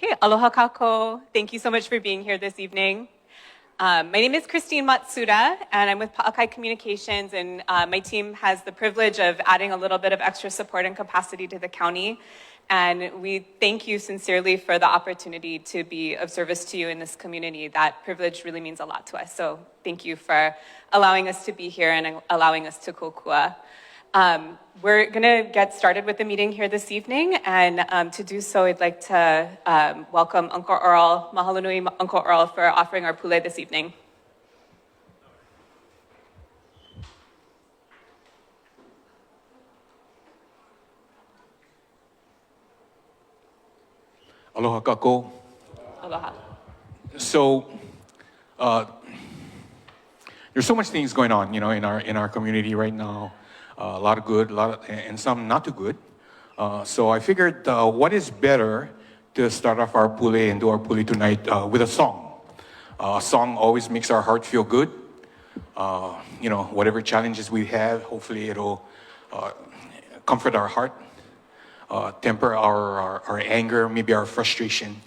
Okay, aloha kako. Thank you so much for being here this evening. My name is Christine Matsuda, and I'm with Pa'akai Communications, and my team has the privilege of adding a little bit of extra support and capacity to the county. And we thank you sincerely for the opportunity to be of service to you in this community. That privilege really means a lot to us. So thank you for allowing us to be here and allowing us to kokua. We're going to get started with the meeting here this evening, and to do so, I'd like to welcome Uncle Earl, mahalo nui Uncle Earl, for offering our pule this evening. Aloha kako. Aloha. So, there's so much things going on, in our community right now. A lot of good, and some not too good. So I figured, what is better to start off our pule and do our pule tonight with a song. A song always makes our heart feel good. Whatever challenges we have, hopefully it'll comfort our heart, temper our anger, maybe our frustration.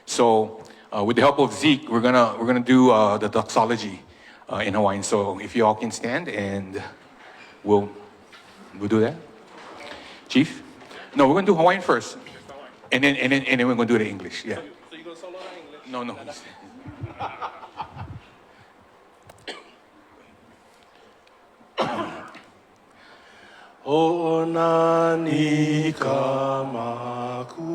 So with the help of Zeke, we're gonna do the doxology in Hawaiian. So if you all can stand, and we'll do that. Chief? No, we're gonna do Hawaiian first, and then we're gonna do the English. Yeah. So you gonna solo in English? No. Onani ka makuama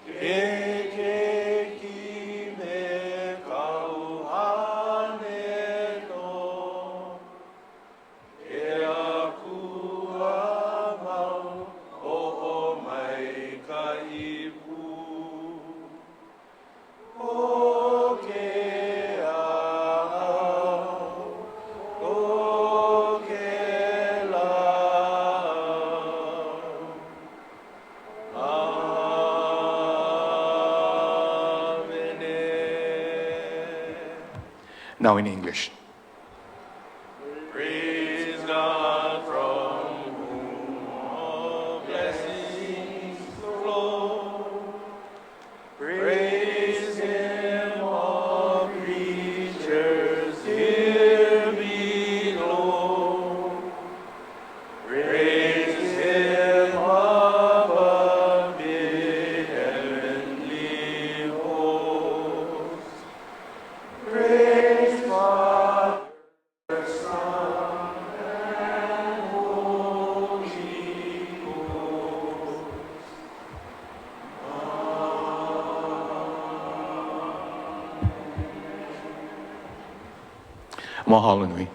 ke ki me kauhane no e akuama o mai ka ipu o ke Now in English. Praise God from whom all blessings flow. Praise Him, all creatures here below. Praise Him above the heavenly hosts. Praise Father, Son, and Holy Ghost. Mahalo nui.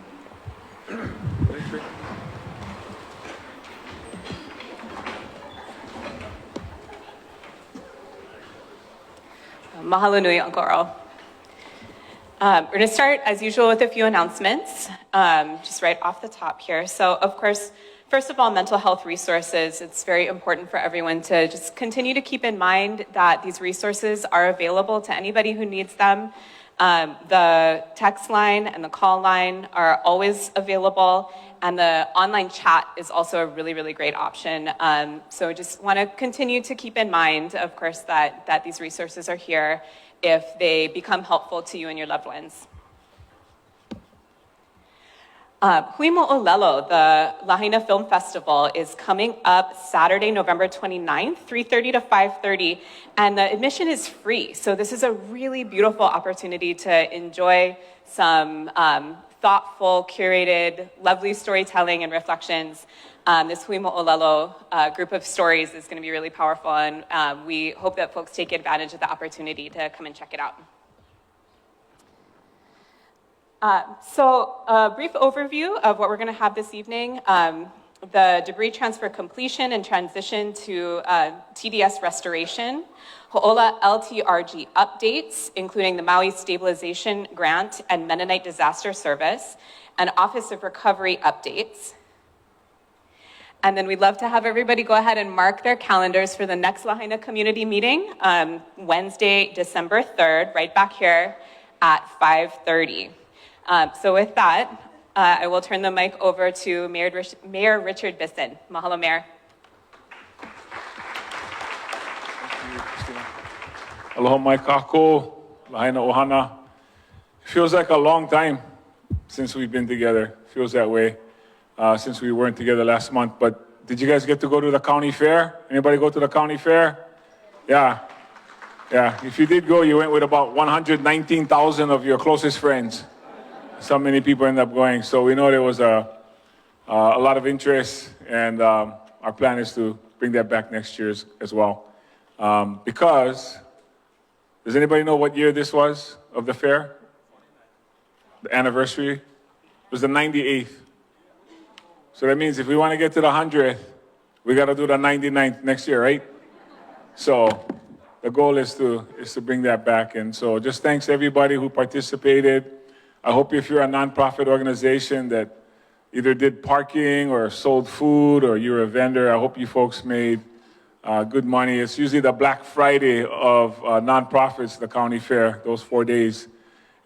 Mahalo nui, Uncle Earl. We're going to start, as usual, with a few announcements, just right off the top here. So, of course, first of all, mental health resources. It's very important for everyone to just continue to keep in mind that these resources are available to anybody who needs them. The text line and the call line are always available, and the online chat is also a really, really great option. So just want to continue to keep in mind, of course, that these resources are here if they become helpful to you and your loved ones. Hui Mo'olelo, the Lahaina Film Festival, is coming up Saturday, November 29th, 3:30 to 5:30, and the admission is free. So this is a really beautiful opportunity to enjoy some thoughtful, curated, lovely storytelling and reflections. This Hui Mo'olelo group of stories is going to be really powerful, and we hope that folks take advantage of the opportunity to come and check it out. So a brief overview of what we're going to have this evening. The debris transfer completion and transition to TDS restoration, Ho'ola LTRG updates, including the Maui Stabilization Grant and Mennonite Disaster Service, and Office of Recovery updates. And then we'd love to have everybody go ahead and mark their calendars for the next Lahaina community meeting, Wednesday, December 3rd, right back here at 5:30. So with that, I will turn the mic over to Mayor Richard Bisson. Mahalo, Mayor. Aloha mai kako, Lahaina ohana. Feels like a long time since we've been together. Feels that way since we weren't together last month. But did you guys get to go to the county fair? Anybody go to the county fair? Yeah. Yeah. If you did go, you went with about 119,000 of your closest friends. So many people ended up going. So we know there was a lot of interest, and our plan is to bring that back next year as well. Because, does anybody know what year this was of the fair? The anniversary? It was the 98th. So that means if we want to get to the 100th, we got to do the 99th next year, right? So the goal is to bring that back. And so just thanks everybody who participated. I hope if you're a nonprofit organization that either did parking or sold food or you're a vendor, I hope you folks made good money. It's usually the Black Friday of nonprofits, the county fair, those 4 days.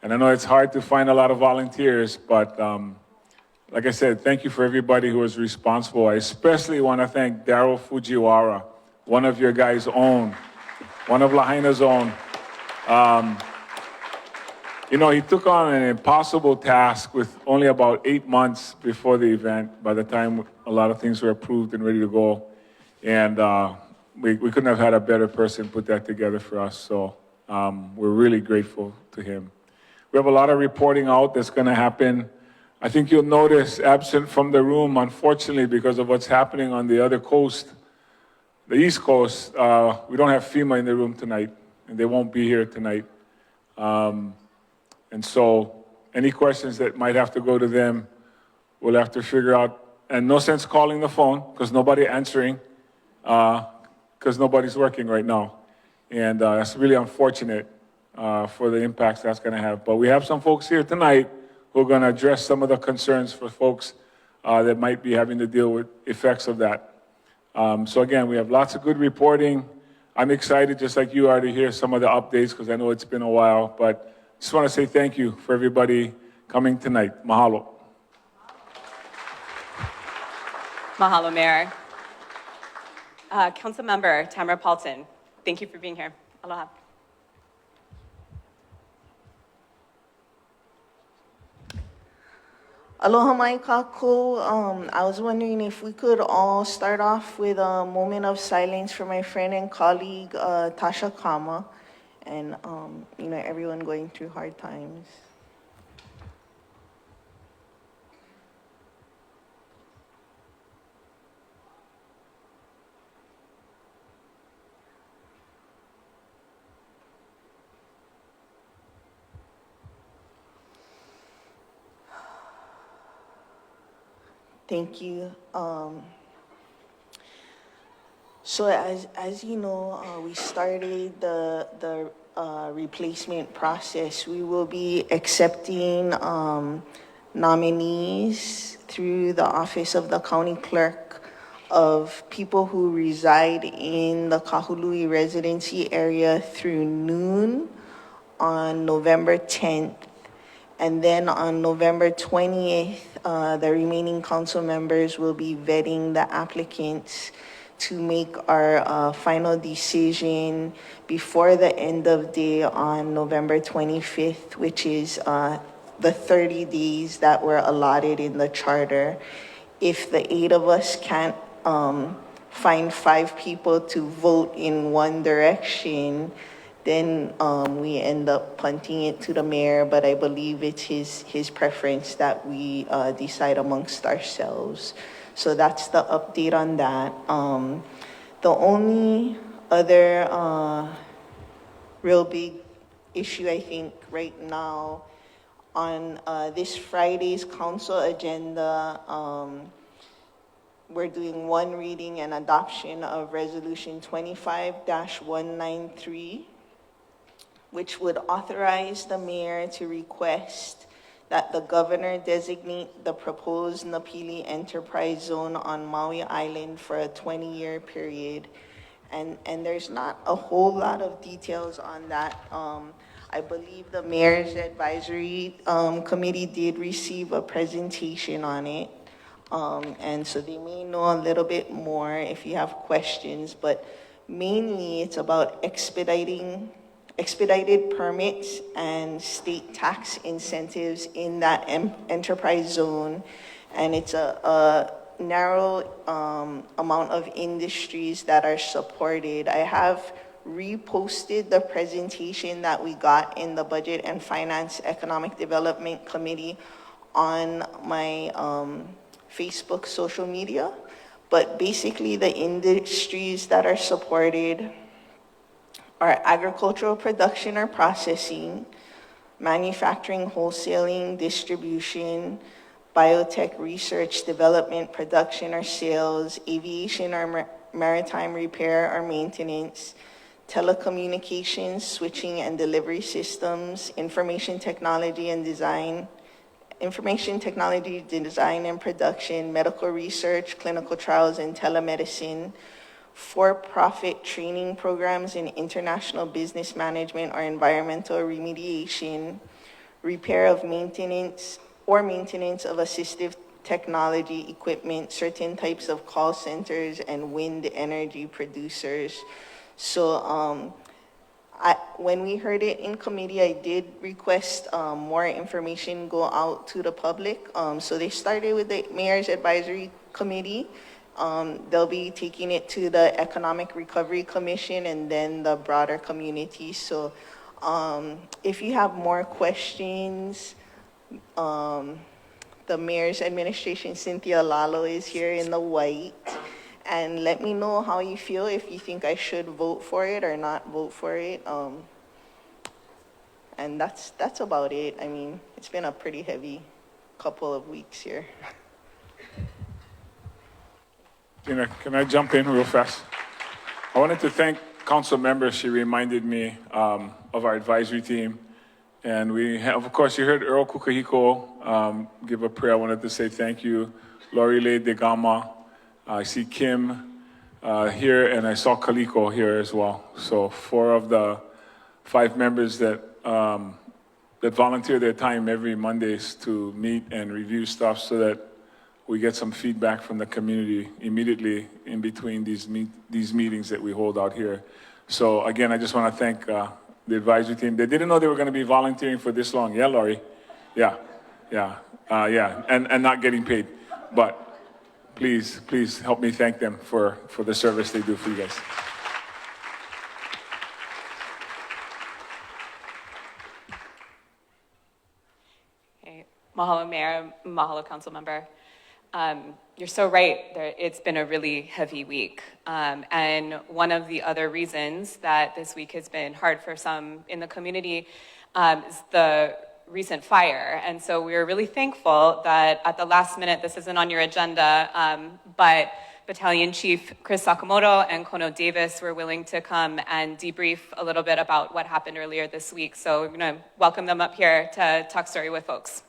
And I know it's hard to find a lot of volunteers, but like I said, thank you for everybody who was responsible. I especially want to thank Daryl Fujiwara, one of your guys' own, one of Lahaina's own. You know, he took on an impossible task with only about 8 months before the event, by the time a lot of things were approved and ready to go. And we couldn't have had a better person put that together for us. So we're really grateful to him. We have a lot of reporting out that's going to happen. I think you'll notice absent from the room, unfortunately, because of what's happening on the other coast, the East Coast. We don't have FEMA in the room tonight, and they won't be here tonight. And so any questions that might have to go to them, we'll have to figure out. And no sense calling the phone, because nobody's answering, because nobody's working right now. And that's really unfortunate for the impacts that's going to have. But we have some folks here tonight who are going to address some of the concerns for folks that might be having to deal with effects of that. So again, we have lots of good reporting. I'm excited, just like you are, to hear some of the updates, because I know it's been a while. But just want to say thank you for everybody coming tonight. Mahalo. Mahalo, Mayor. Council Member Tamara Paulton, thank you for being here. Aloha. Aloha mai kako. I was wondering if we could all start off with a moment of silence for my friend and colleague, Tasha Kama, and everyone going through hard times. Thank you. So as you know, we started the replacement process. We will be accepting nominees through the Office of the County Clerk of people who reside in the Kahului residency area through noon on November 10th. And then on November 20th, the remaining council members will be vetting the applicants to make our final decision before the end of day on November 25th, which is the 30 days that were allotted in the charter. If the 8 of us can't find 5 people to vote in one direction, then we end up punting it to the mayor, but I believe it's his preference that we decide amongst ourselves. So that's the update on that. The only other real big issue, I think, right now on this Friday's council agenda, we're doing one reading and adoption of Resolution 25-193, which would authorize the mayor to request that the governor designate the proposed Napili Enterprise Zone on Maui Island for a 20-year period. And there's not a whole lot of details on that. I believe the mayor's advisory committee did receive a presentation on it. And so they may know a little bit more if you have questions, but mainly it's about expediting expedited permits and state tax incentives in that enterprise zone. And it's a narrow amount of industries that are supported. I have reposted the presentation that we got in the Budget and Finance Economic Development Committee on my Facebook social media. But basically the industries that are supported are agricultural production or processing, manufacturing, wholesaling, distribution, biotech research, development, production or sales, aviation or maritime repair or maintenance, telecommunications, switching and delivery systems, information technology and design and production, medical research, clinical trials and telemedicine, for-profit training programs in international business management or environmental remediation, repair of maintenance of assistive technology equipment, certain types of call centers, and wind energy producers. So when we heard it in committee, I did request more information go out to the public. So they started with the Mayor's Advisory Committee. They'll be taking it to the Economic Recovery Commission and then the broader community. So if you have more questions, the Mayor's Administration, Cynthia Lalo, is here in the white. And let me know how you feel, if you think I should vote for it or not vote for it. And that's about it. I mean, it's been a pretty heavy couple of weeks here. Tina, can I jump in real fast? I wanted to thank council members. She reminded me of our advisory team. And we have, of course, you heard Earl Kukahiko give a prayer. I wanted to say thank you. Lorile Degama, I see Kim here, and I saw Kaliko here as well. So 4 of the 5 members that volunteer their time every Mondays to meet and review stuff so that we get some feedback from the community immediately in between these meetings that we hold out here. So again, I just want to thank the advisory team. They didn't know they were going to be volunteering for this long. Yeah, Laurie? Yeah, and not getting paid. But please help me thank them for the service they do for you guys. Okay. Mahalo, Mayor. Mahalo, Council Member. You're so right. It's been a really heavy week. And one of the other reasons that this week has been hard for some in the community is the recent fire. And so we're really thankful that at the last minute, this isn't on your agenda, but Battalion Chief Chris Sakamoto and Kono Davis were willing to come and debrief a little bit about what happened earlier this week. So we're going to welcome them up here to talk story with folks.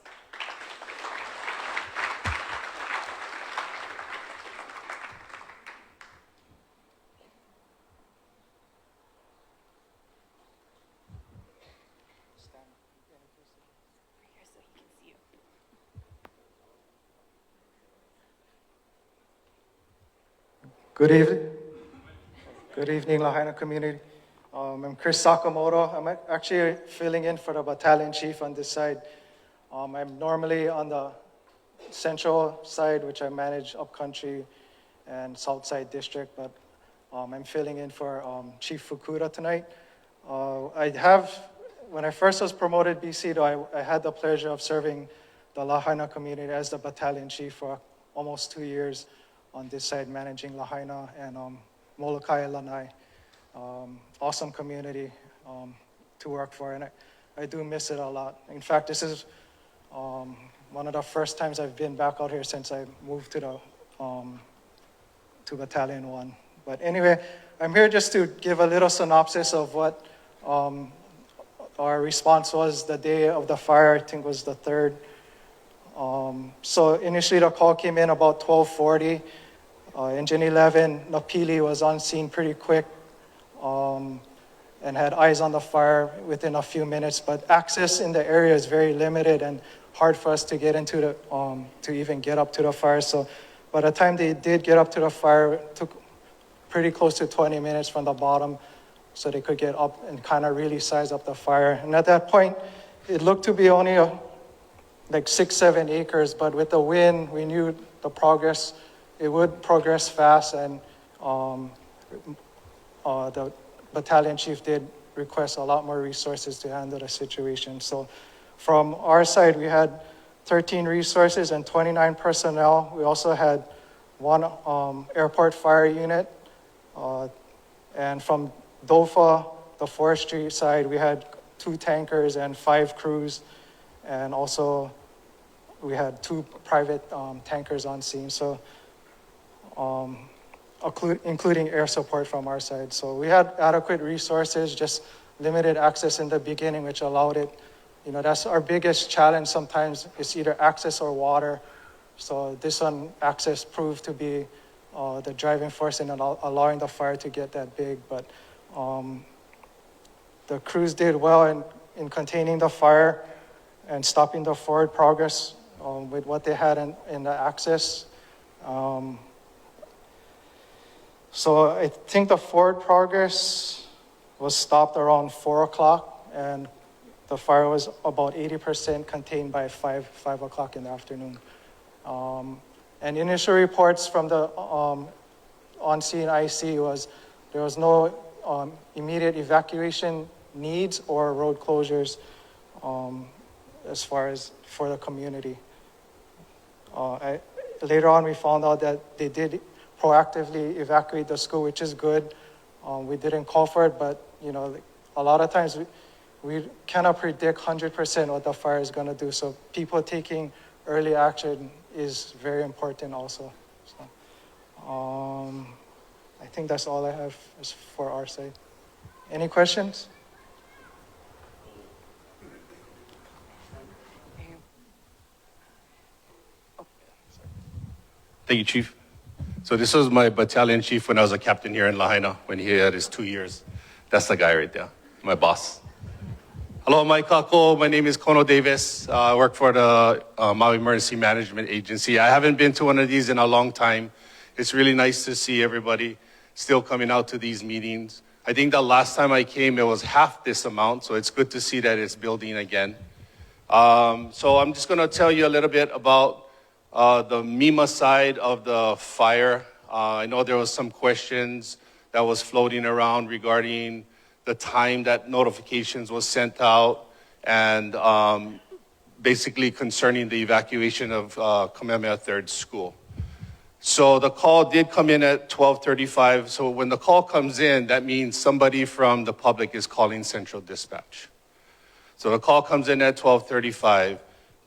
Good evening. Good evening, Lahaina community. I'm Chris Sakamoto. I'm actually filling in for the battalion chief on this side. I'm normally on the central side, which I manage upcountry and south side district, but I'm filling in for Chief Fukuda tonight. When I first was promoted BC, though, I had the pleasure of serving the Lahaina community as the battalion chief for almost 2 years on this side, managing Lahaina and Molokai Lanai. Awesome community to work for, and I do miss it a lot. In fact, this is one of the first times I've been back out here since I moved to Battalion 1. But anyway, I'm here just to give a little synopsis of what our response was the day of the fire. I think was the 3rd. So initially the call came in about 12:40. Engine 11, Napili, was on scene pretty quick and had eyes on the fire within a few minutes, but access in the area is very limited and hard for us to get into the, to even get up to the fire. So by the time they did get up to the fire, it took pretty close to 20 minutes from the bottom so they could get up and kind of really size up the fire. And at that point, it looked to be only like 6-7 acres, but with the wind, we knew the progress, it would progress fast, and the battalion chief did request a lot more resources to handle the situation. So from our side, we had 13 resources and 29 personnel. We also had one airport fire unit. And from DOFA, the forestry side, we had 2 tankers and 5 crews. And also we had 2 private tankers on scene. So including air support from our side. So we had adequate resources, just limited access in the beginning, which allowed it. You know, that's our biggest challenge sometimes, is either access or water. So this one, access proved to be the driving force in allowing the fire to get that big. But the crews did well in containing the fire and stopping the forward progress with what they had in the access. So I think the forward progress was stopped around 4 o'clock, and the fire was about 80% contained by 5 o'clock in the afternoon. And initial reports from the on-scene IC was there was no immediate evacuation needs or road closures as far as for the community. Later on, we found out that they did proactively evacuate the school, which is good. We didn't call for it, but you know, a lot of times we cannot predict 100% what the fire is going to do. So people taking early action is very important also. So, I think that's all I have as for our side. Any questions? Thank you, Chief. So this was my battalion chief when I was a captain here in Lahaina, when he had his 2 years. That's the guy right there, my boss. Hello, Mike Kako. My name is Kono Davis. I work for the Maui Emergency Management Agency. I haven't been to one of these in a long time. It's really nice to see everybody still coming out to these meetings. I think the last time I came, it was half this amount, so it's good to see that it's building again. So I'm just going to tell you a little bit about the MEMA side of the fire. I know there was some questions that was floating around regarding the time that notifications was sent out and basically concerning the evacuation of Kamehameha 3rd School. So the call did come in at 12:35. So when the call comes in, that means somebody from the public is calling Central Dispatch. So the call comes in at 12:35.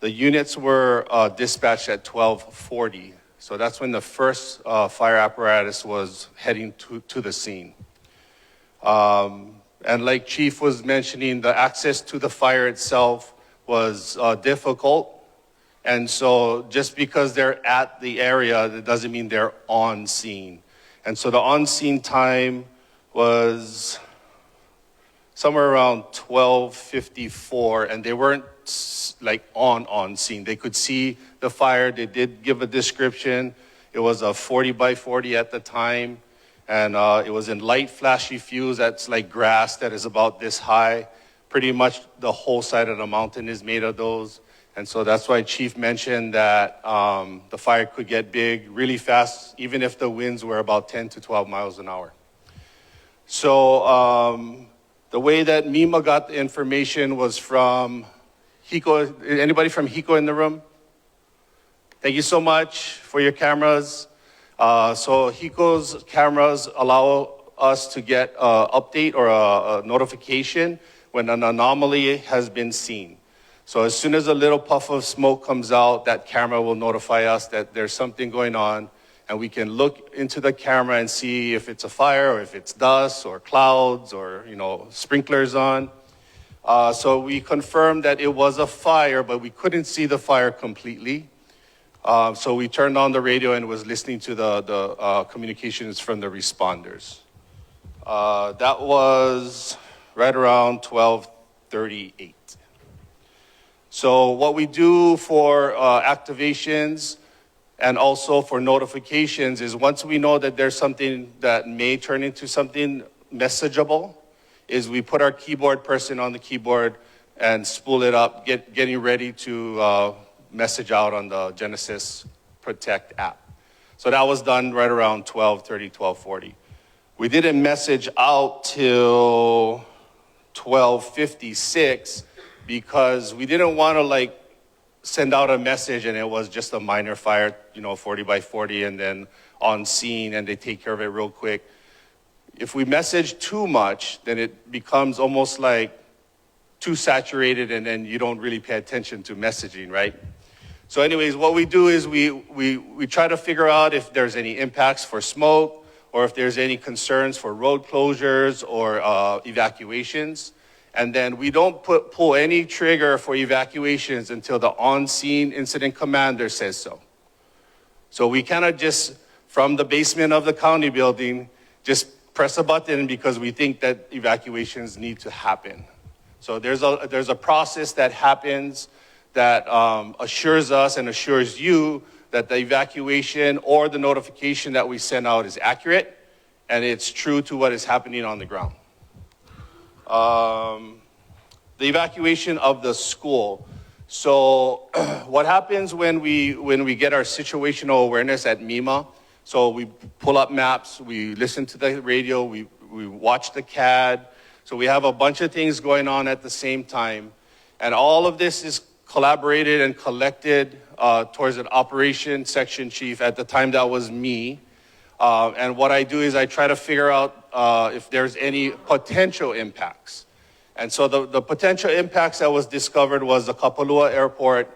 The units were dispatched at 12:40. So that's when the first fire apparatus was heading to the scene. And like Chief was mentioning, the access to the fire itself was difficult. And so just because they're at the area, that doesn't mean they're on scene. And so the on scene time was somewhere around 12:54, and they weren't like on scene. They could see the fire. They did give a description. It was a 40 by 40 at the time. And it was in light flashy fuse that's like grass that is about this high. Pretty much the whole side of the mountain is made of those. And so that's why Chief mentioned that the fire could get big really fast, even if the winds were about 10 to 12 miles an hour. So the way that MEMA got the information was from HECO. Anybody from HECO in the room? Thank you so much for your cameras. So HECO's cameras allow us to get an update or a notification when an anomaly has been seen. So as soon as a little puff of smoke comes out, that camera will notify us that there's something going on, and we can look into the camera and see if it's a fire or if it's dust or clouds or, sprinklers on. So we confirmed that it was a fire, but we couldn't see the fire completely. So we turned on the radio and was listening to the communications from the responders. That was right around 12:38. So what we do for activations and also for notifications is once we know that there's something that may turn into something messageable, is we put our keyboard person on the keyboard and spool it up, getting ready to message out on the Genesis Protect app. So that was done right around 12:30, 12:40. We didn't message out till 12:56 because we didn't want to send out a message and it was just a minor fire, 40 by 40 and then on scene and they take care of it real quick. If we message too much, then it becomes almost like too saturated and then you don't really pay attention to messaging, right? So anyways, what we do is we try to figure out if there's any impacts for smoke or if there's any concerns for road closures or evacuations. And then we don't pull any trigger for evacuations until the on-scene incident commander says so. So we cannot just, from the basement of the county building, just press a button because we think that evacuations need to happen. So there's a process that happens that assures us and assures you that the evacuation or the notification that we send out is accurate and it's true to what is happening on the ground. The evacuation of the school. So what happens when we get our situational awareness at MEMA? So we pull up maps, we listen to the radio, we watch the CAD. So we have a bunch of things going on at the same time. And all of this is collaborated and collected towards an operation section chief. At the time, that was me. And what I do is I try to figure out if there's any potential impacts. And so the potential impacts that was discovered was the Kapalua Airport,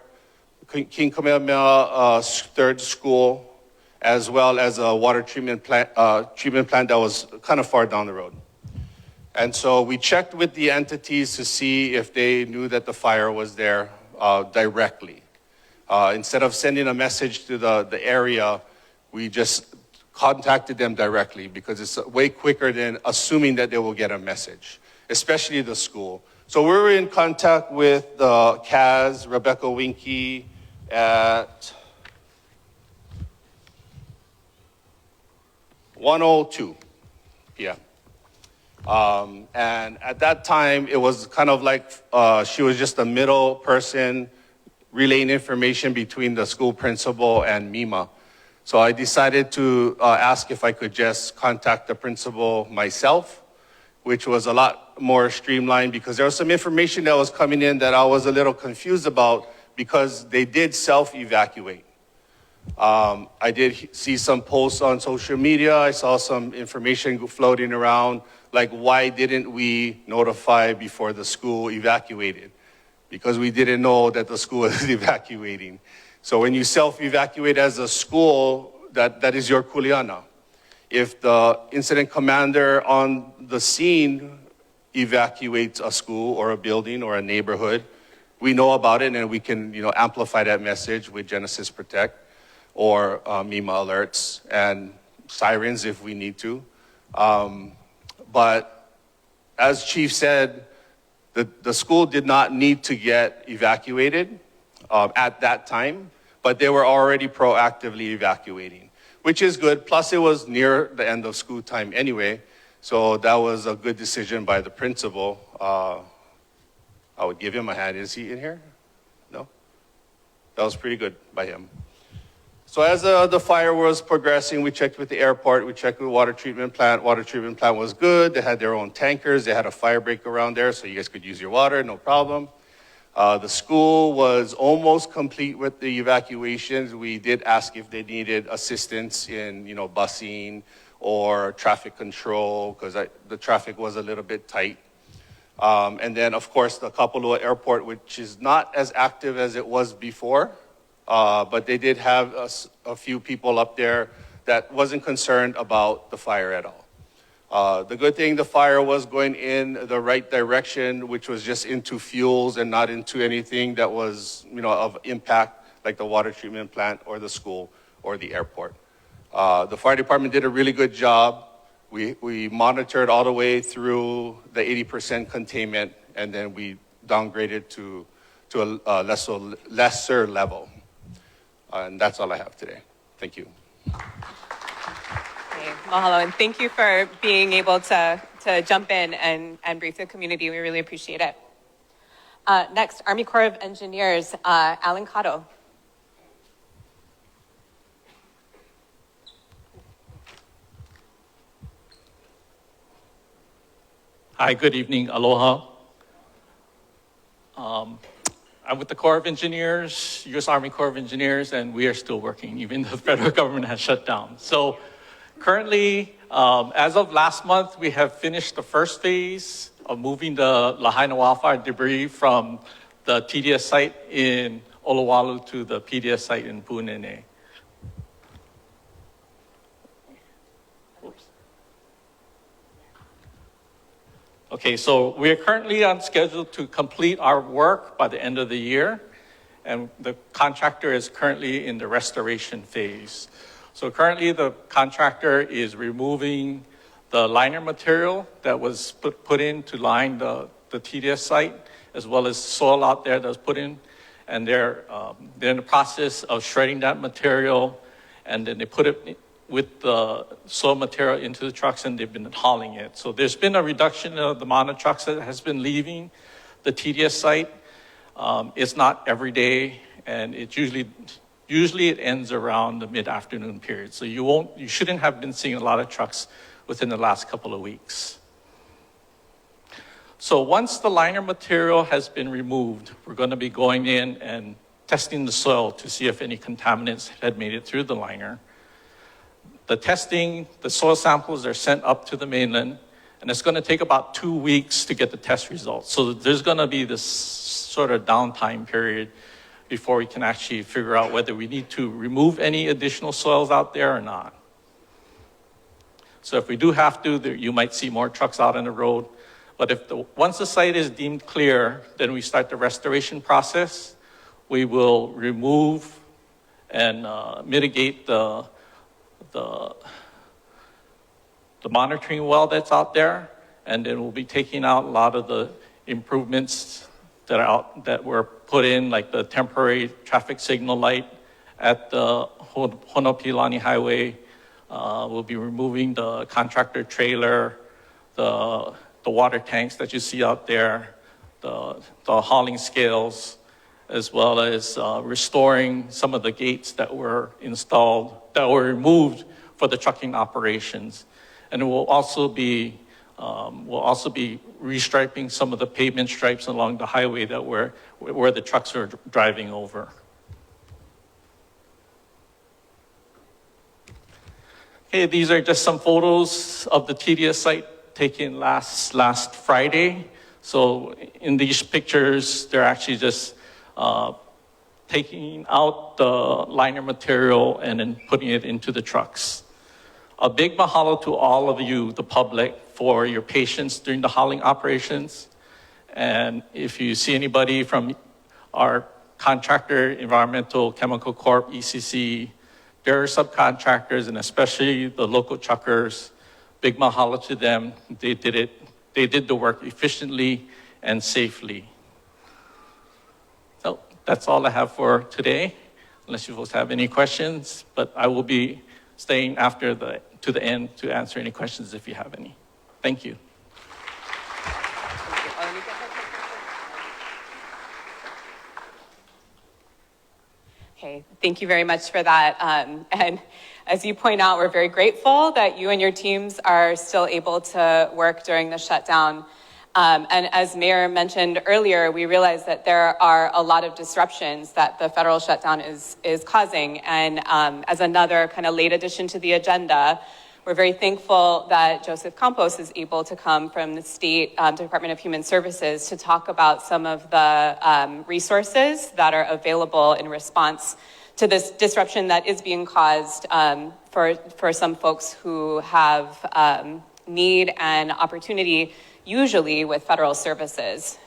King Kamehameha Third School, as well as a water treatment plant that was kind of far down the road. And so we checked with the entities to see if they knew that the fire was there directly. Instead of sending a message to the area, we just contacted them directly because it's way quicker than assuming that they will get a message, especially the school. So we were in contact with the CAS, Rebecca Winky, at 1:02 p.m. And at that time, it was kind of like she was just a middle person relaying information between the school principal and MEMA. So I decided to ask if I could just contact the principal myself, which was a lot more streamlined because there was some information that was coming in that I was a little confused about because they did self-evacuate. I did see some posts on social media. I saw some information floating around, like why didn't we notify before the school evacuated? Because we didn't know that the school was evacuating. So when you self-evacuate as a school, that is your kuleana. If the incident commander on the scene evacuates a school or a building or a neighborhood, we know about it and we can amplify that message with Genesis Protect or MEMA alerts and sirens if we need to. But as Chief said, the school did not need to get evacuated at that time, but they were already proactively evacuating, which is good. Plus, it was near the end of school time anyway, so that was a good decision by the principal. I would give him a hand. Is he in here? No? That was pretty good by him. So as the fire was progressing, we checked with the airport, we checked with the water treatment plant. Water treatment plant was good. They had their own tankers. They had a fire break around there, so you guys could use your water, no problem. The school was almost complete with the evacuations. We did ask if they needed assistance in, busing or traffic control, because the traffic was a little bit tight. And then, of course, the Kapalua Airport, which is not as active as it was before. But they did have a few people up there that wasn't concerned about the fire at all. The good thing, the fire was going in the right direction, which was just into fuels and not into anything that was, of impact, like the water treatment plant or the school or the airport. The fire department did a really good job. We monitored all the way through the 80% containment, and then we downgraded to a lesser level. And that's all I have today. Thank you. Okay, mahalo, and thank you for being able to to jump in and brief the community. We really appreciate it. Next, Army Corps of Engineers, Alan Cotto. Hi, good evening, aloha. I'm with the Corps of Engineers, U.S. Army Corps of Engineers, and we are still working, even though the federal government has shut down. So currently, as of last month, we have finished the first phase of moving the Lahaina wildfire debris from the TDS site in Olowalu to the PDS site in Pu'unene. Okay, so we are currently on schedule to complete our work by the end of the year, and the contractor is currently in the restoration phase. So currently the contractor is removing the liner material that was put in to line the TDS site, as well as soil out there that was put in, and they're in the process of shredding that material, and then they put it with the soil material into the trucks, and they've been hauling it. So there's been a reduction of the amount of trucks that has been leaving the TDS site. It's not every day, and it usually it ends around the mid-afternoon period. So you shouldn't have been seeing a lot of trucks within the last couple of weeks. So once the liner material has been removed, we're going to be going in and testing the soil to see if any contaminants had made it through the liner. The testing, the soil samples are sent up to the mainland, and it's going to take about 2 weeks to get the test results. So there's going to be this sort of downtime period before we can actually figure out whether we need to remove any additional soils out there or not. So if we do have to, you might see more trucks out on the road. But once the site is deemed clear, then we start the restoration process. We will remove and mitigate the monitoring well that's out there, and then we'll be taking out a lot of the improvements that were put in, like the temporary traffic signal light at the Honopilani Highway. We'll be removing the contractor trailer, the water tanks that you see out there, the hauling scales, as well as restoring some of the gates that were installed, that were removed for the trucking operations. And we'll also be restriping some of the pavement stripes along the highway that where the trucks are driving over. Okay, these are just some photos of the TDS site taken last Friday. So in these pictures, they're actually just taking out the liner material and then putting it into the trucks. A big mahalo to all of you, the public, for your patience during the hauling operations. And if you see anybody from our contractor, Environmental Chemical Corp, ECC, their subcontractors, and especially the local truckers, big mahalo to them. They did the work efficiently and safely. So that's all I have for today, unless you folks have any questions, but I will be staying to the end to answer any questions if you have any. Thank you. Okay, thank you very much for that. And as you point out, we're very grateful that you and your teams are still able to work during the shutdown. And as Mayor mentioned earlier, we realize that there are a lot of disruptions that the federal shutdown is causing. And as another kind of late addition to the agenda, we're very thankful that Joseph Campos is able to come from the State Department of Human Services to talk about some of the resources that are available in response to this disruption that is being caused for some folks who have need and opportunity, usually with federal services.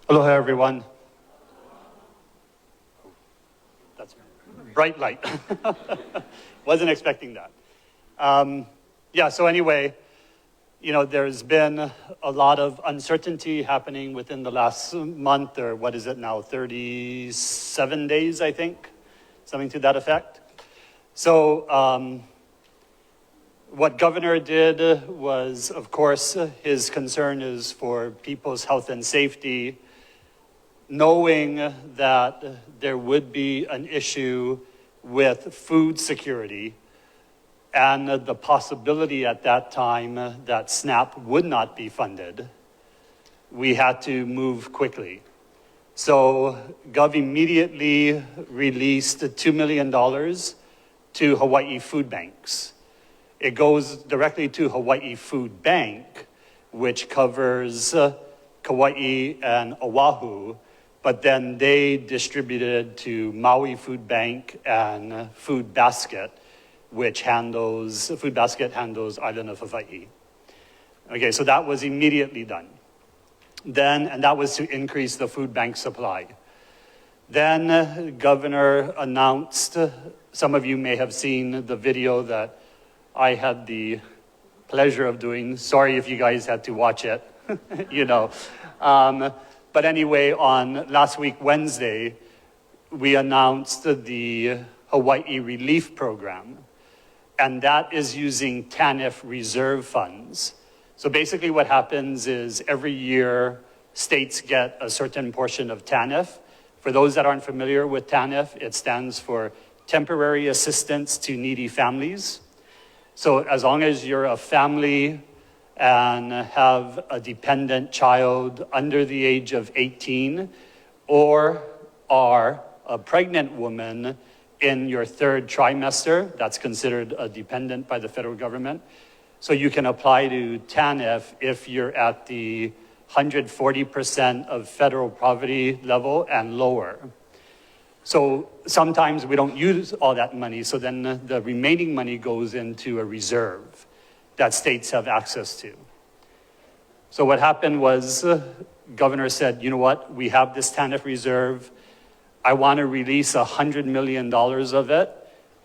Aloha, everyone. That's bright light. Wasn't expecting that. Yeah, so anyway, you know, there's been a lot of uncertainty happening within the last month, or what is it now, 37 days, I think, something to that effect. So what Governor did was, of course, his concern is for people's health and safety, knowing that there would be an issue with food security and the possibility at that time that SNAP would not be funded, we had to move quickly. So Gov immediately released $2 million to Hawaii food banks. It goes directly to Hawaii Food Bank, which covers Kauai and Oahu, but then they distributed to Maui Food Bank and Food Basket, which handles, Food Basket handles Island of Hawaii. Okay, so that was immediately done. Then, and that was to increase the food bank supply. Then Governor announced, some of you may have seen the video that I had the pleasure of doing. Sorry if you guys had to watch it, you know. But anyway, on last week, Wednesday, we announced the Hawaii Relief Program. And that is using TANF reserve funds. So basically what happens is every year states get a certain portion of TANF. For those that aren't familiar with TANF, it stands for Temporary Assistance to Needy Families. So as long as you're a family and have a dependent child under the age of 18 or are a pregnant woman in your third trimester, that's considered a dependent by the federal government. So you can apply to TANF if you're at the 140% of federal poverty level and lower. So sometimes we don't use all that money, so then the remaining money goes into a reserve that states have access to. So what happened was, Governor said, you know what, we have this TANF reserve. I want to release $100 million of it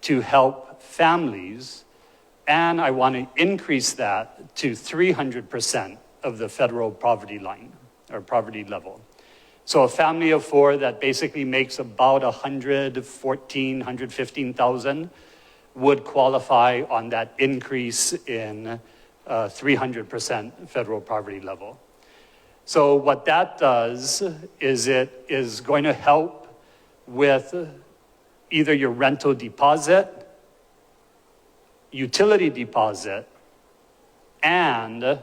to help families, and I want to increase that to 300% of the federal poverty line, or poverty level. So a family of four that basically makes about $114,000, $115,000 would qualify on that increase in 300% federal poverty level. So what that does is it is going to help with either your rental deposit, utility deposit, and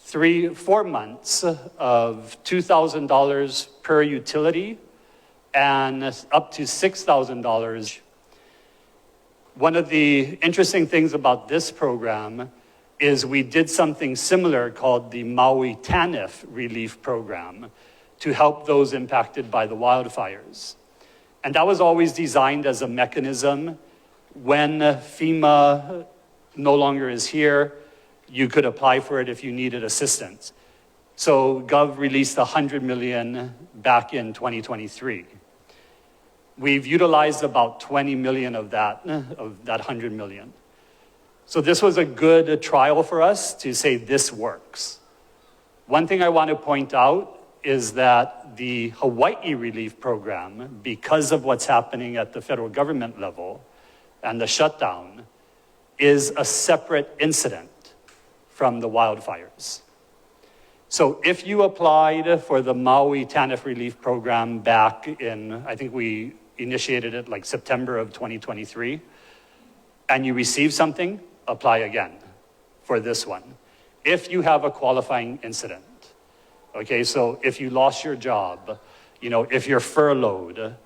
4 months of $2,000 per utility and up to $6,000. One of the interesting things about this program is we did something similar called the Maui TANF Relief Program to help those impacted by the wildfires. And that was always designed as a mechanism. When FEMA no longer is here, you could apply for it if you needed assistance. So Gov released $100 million back in 2023. We've utilized about 20 million of that 100 million. So this was a good trial for us to say this works. One thing I want to point out is that the Hawaii Relief Program, because of what's happening at the federal government level and the shutdown, is a separate incident from the wildfires. So if you applied for the Maui TANF Relief Program back in, I think we initiated it like September of 2023, and you received something, apply again for this one. If you have a qualifying incident. Okay, so if you lost your job, you know, if you're furloughed,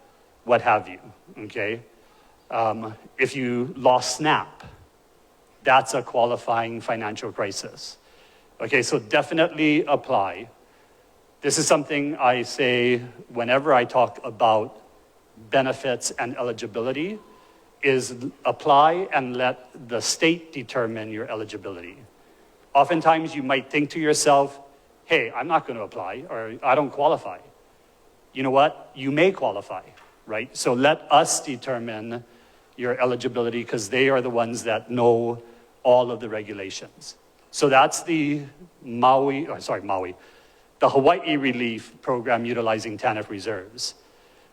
what have you, okay? If you lost SNAP, that's a qualifying financial crisis. Okay, so definitely apply. This is something I say whenever I talk about benefits and eligibility, is apply and let the state determine your eligibility. Oftentimes you might think to yourself, hey, I'm not going to apply, or I don't qualify. You know what? You may qualify, right? So let us determine your eligibility because they are the ones that know all of the regulations. So that's the the Hawaii Relief Program utilizing TANF reserves.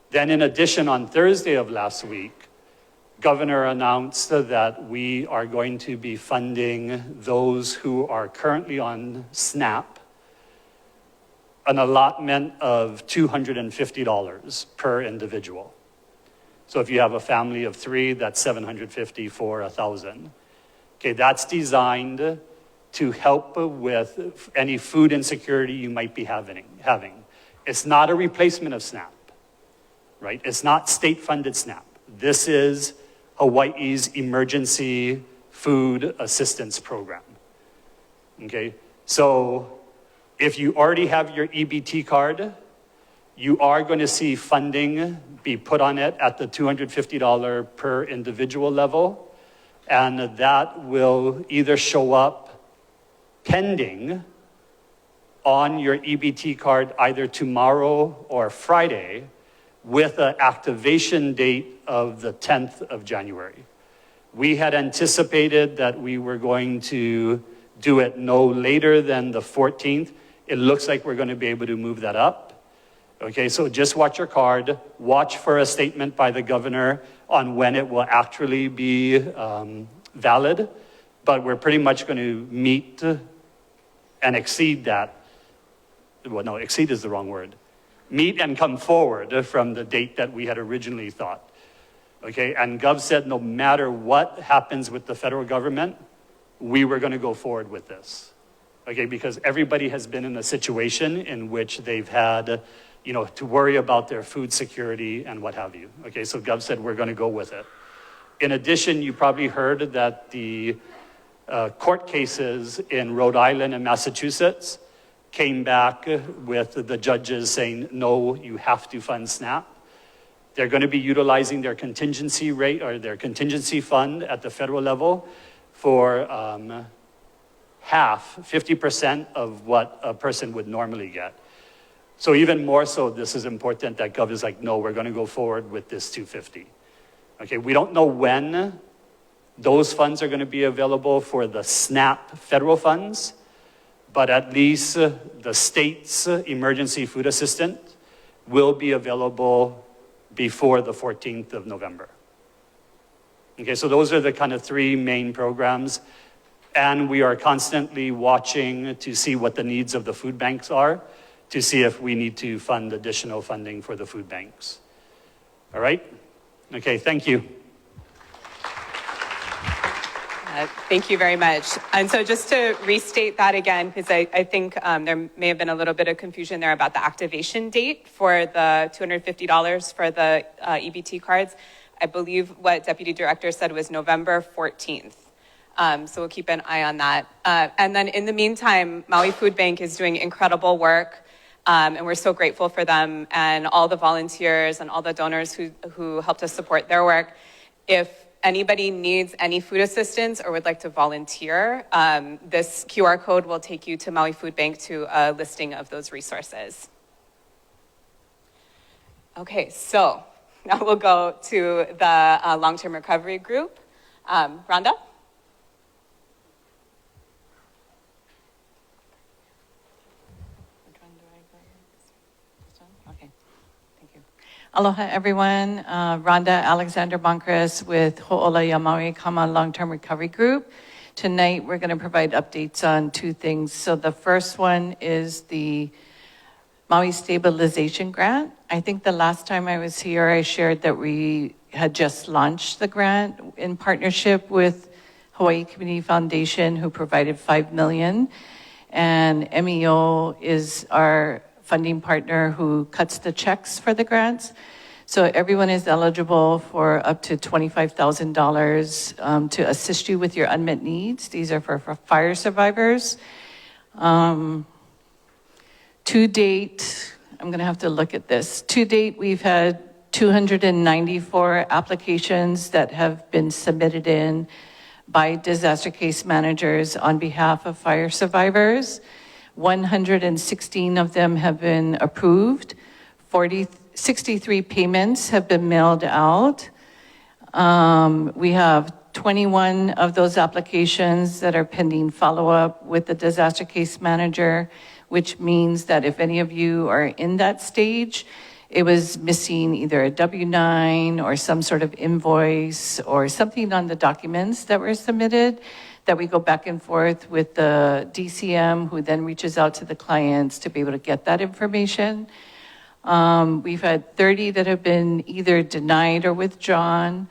Then in addition, on Thursday of last week, Governor announced that we are going to be funding those who are currently on SNAP, an allotment of $250 per individual. So if you have a family of 3, that's $750 for 1,000. Okay, that's designed to help with any food insecurity you might be having. It's not a replacement of SNAP, right? It's not state-funded SNAP. This is Hawaii's emergency food assistance program. Okay, so if you already have your EBT card, you are going to see funding be put on it at the $250 per individual level, and that will either show up pending on your EBT card either tomorrow or Friday, with an activation date of the 10th of January. We had anticipated that we were going to do it no later than the 14th. It looks like we're going to be able to move that up. Okay, so just watch your card, watch for a statement by the governor on when it will actually be valid, but we're pretty much going to meet and exceed that. Well, no, exceed is the wrong word. Meet and come forward from the date that we had originally thought. Okay, and Gov said no matter what happens with the federal government, we were going to go forward with this. Okay, because everybody has been in a situation in which they've had, to worry about their food security and what have you. Okay, so Gov said we're going to go with it. In addition, you probably heard that the court cases in Rhode Island and Massachusetts came back with the judges saying, no, you have to fund SNAP. They're going to be utilizing their contingency rate or their contingency fund at the federal level for 50% of what a person would normally get. So even more so, this is important that Gov is like, no, we're going to go forward with this 250. Okay, we don't know when those funds are going to be available for the SNAP federal funds, but at least the state's emergency food assistance will be available before the 14th of November. Okay, so those are the kind of 3 main programs, and we are constantly watching to see what the needs of the food banks are, to see if we need to fund additional funding for the food banks. All right? Okay, thank you. Thank you very much. And so just to restate that again, because I think there may have been a little bit of confusion there about the activation date for the $250 for the EBT cards. I believe what Deputy Director said was November 14th. So we'll keep an eye on that. And then in the meantime, Maui Food Bank is doing incredible work. And we're so grateful for them and all the volunteers and all the donors who helped us support their work. If anybody needs any food assistance or would like to volunteer, this QR code will take you to Maui Food Bank to a listing of those resources. Okay, so now we'll go to the long-term recovery group. Rhonda? Aloha, everyone. Rhonda Alexander Bonkris with Ho'ola Maui Kama Long-Term Recovery Group. Tonight, we're going to provide updates on 2 things. So the first one is the Maui Stabilization Grant. I think the last time I was here, I shared that we had just launched the grant in partnership with Hawaii Community Foundation, who provided $5 million. And MEO is our funding partner who cuts the checks for the grants. So everyone is eligible for up to $25,000 to assist you with your unmet needs. These are for fire survivors. To date, I'm gonna have to look at this. To date, we've had 294 applications that have been submitted in by disaster case managers on behalf of fire survivors. 116 of them have been approved. 63 payments have been mailed out. We have 21 of those applications that are pending follow-up with the disaster case manager, which means that if any of you are in that stage, it was missing either a W-9 or some sort of invoice or something on the documents that were submitted, that we go back and forth with the DCM, who then reaches out to the clients to be able to get that information. We've had 30 that have been either denied or withdrawn.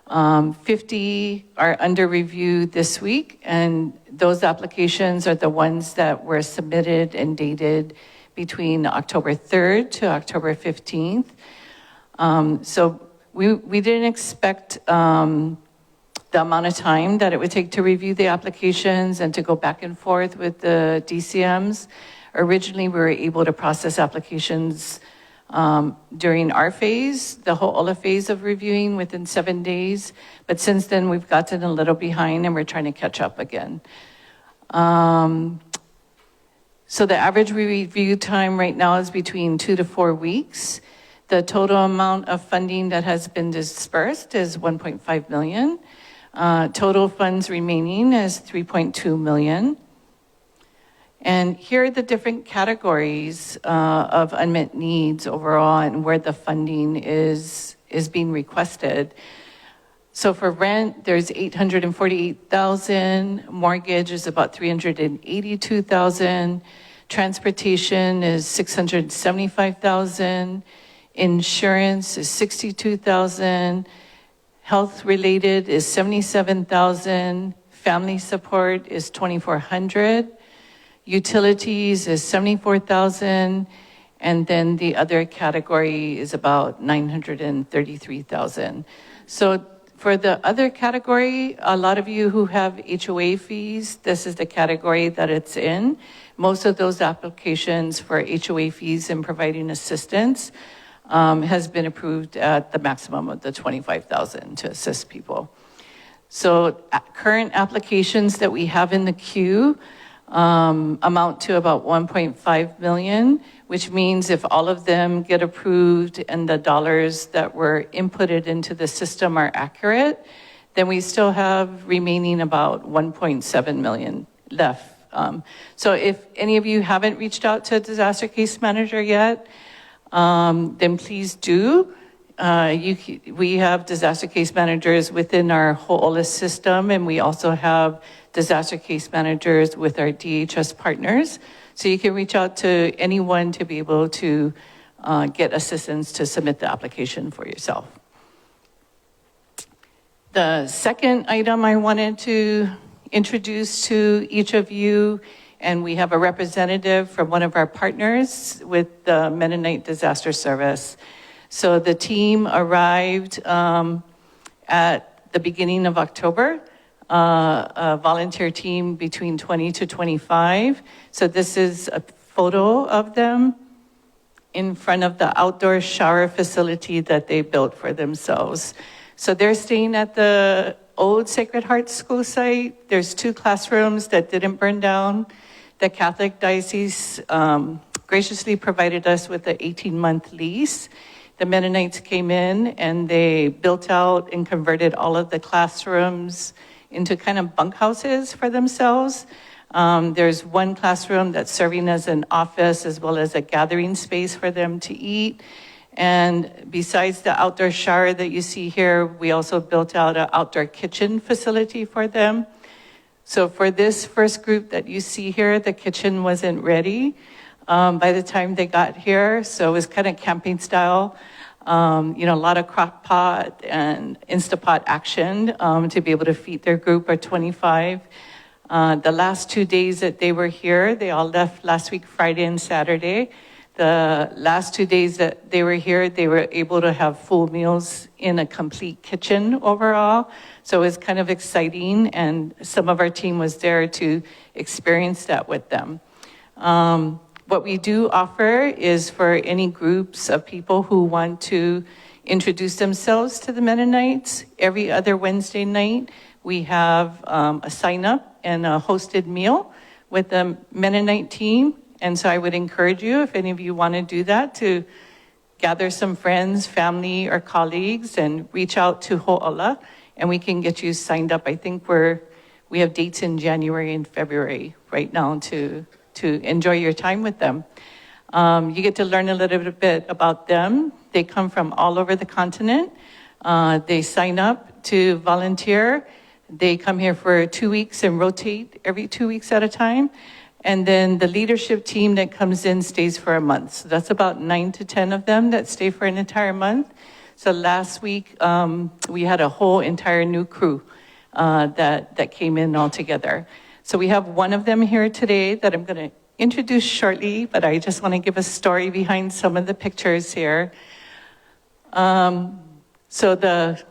50 are under review this week, and those applications are the ones that were submitted and dated between October 3rd to October 15th. So we didn't expect the amount of time that it would take to review the applications and to go back and forth with the DCMs. Originally, we were able to process applications during our phase, the whole phase of reviewing within 7 days. But since then, we've gotten a little behind and we're trying to catch up again. So the average review time right now is between 2 to 4 weeks. The total amount of funding that has been dispersed is 1.5 million. Total funds remaining is 3.2 million. And here are the different categories of unmet needs overall and where the funding is being requested. So for rent, there's 848,000. Mortgage is about 382,000. Transportation is 675,000. Insurance is 62,000. Health related is 77,000. Family support is 2,400. Utilities is 74,000. And then the other category is about 933,000. So for the other category, a lot of you who have HOA fees, this is the category that it's in. Most of those applications for HOA fees and providing assistance has been approved at the maximum of the 25,000 to assist people. So current applications that we have in the queue amount to about 1.5 million, which means if all of them get approved and the dollars that were inputted into the system are accurate, then we still have remaining about 1.7 million left. So if any of you haven't reached out to a disaster case manager yet, then please do. We have disaster case managers within our whole system, and we also have disaster case managers with our DHS partners. So you can reach out to anyone to be able to get assistance to submit the application for yourself. The second item I wanted to introduce to each of you, and we have a representative from one of our partners with the Mennonite Disaster Service. So the team arrived at the beginning of October, a volunteer team between 20 to 25. So this is a photo of them in front of the outdoor shower facility that they built for themselves. So they're staying at the old Sacred Heart School site. There's 2 classrooms that didn't burn down. The Catholic Diocese graciously provided us with an 18-month lease. The Mennonites came in and they built out and converted all of the classrooms into kind of bunkhouses for themselves. There's one classroom that's serving as an office as well as a gathering space for them to eat. And besides the outdoor shower that you see here, we also built out an outdoor kitchen facility for them. So for this first group that you see here, the kitchen wasn't ready by the time they got here. So it was kind of camping style, a lot of crock pot and Instapot action to be able to feed their group of 25. The last 2 days that they were here, they all left last week, Friday and Saturday. The last 2 days that they were here, they were able to have full meals in a complete kitchen overall. So it was kind of exciting, and some of our team was there to experience that with them. What we do offer is for any groups of people who want to introduce themselves to the Mennonites, every other Wednesday night, we have a sign-up and a hosted meal with the Mennonite team. And so I would encourage you, if any of you want to do that, to gather some friends, family, or colleagues and reach out to Ho'ola and we can get you signed up. I think we have dates in January and February right now to enjoy your time with them. You get to learn a little bit about them. They come from all over the continent. They sign up to volunteer. They come here for 2 weeks and rotate every 2 weeks at a time. And then the leadership team that comes in stays for a month. So that's about 9 to 10 of them that stay for an entire month. So last week, we had a whole entire new crew that came in all together. So we have one of them here today that I'm going to introduce shortly, but I just want to give a story behind some of the pictures here. So the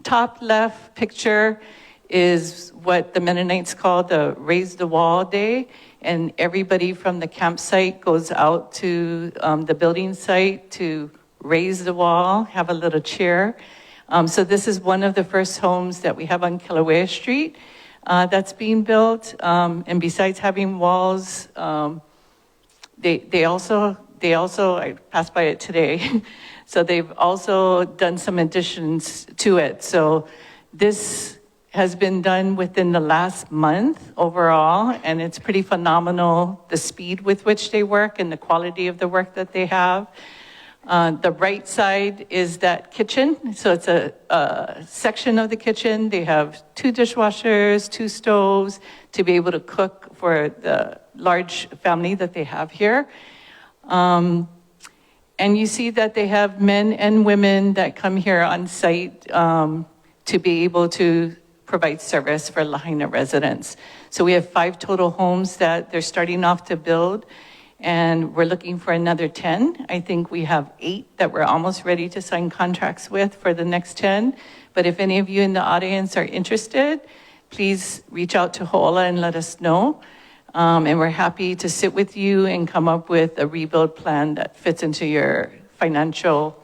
top left picture is what the Mennonites call the Raise the Wall Day. And everybody from the campsite goes out to the building site to raise the wall, have a little cheer. So this is one of the first homes that we have on Kilauea Street that's being built. And besides having walls, they also, I passed by it today, so they've also done some additions to it. So this has been done within the last month overall, and it's pretty phenomenal, the speed with which they work and the quality of the work that they have. The right side is that kitchen. So it's a section of the kitchen. They have 2 dishwashers, 2 stoves to be able to cook for the large family that they have here. And you see that they have men and women that come here on site to be able to provide service for Lahaina residents. So we have 5 total homes that they're starting off to build, and we're looking for another 10. I think we have 8 that we're almost ready to sign contracts with for the next 10. But if any of you in the audience are interested, please reach out to Ho'ola and let us know. And we're happy to sit with you and come up with a rebuild plan that fits into your financial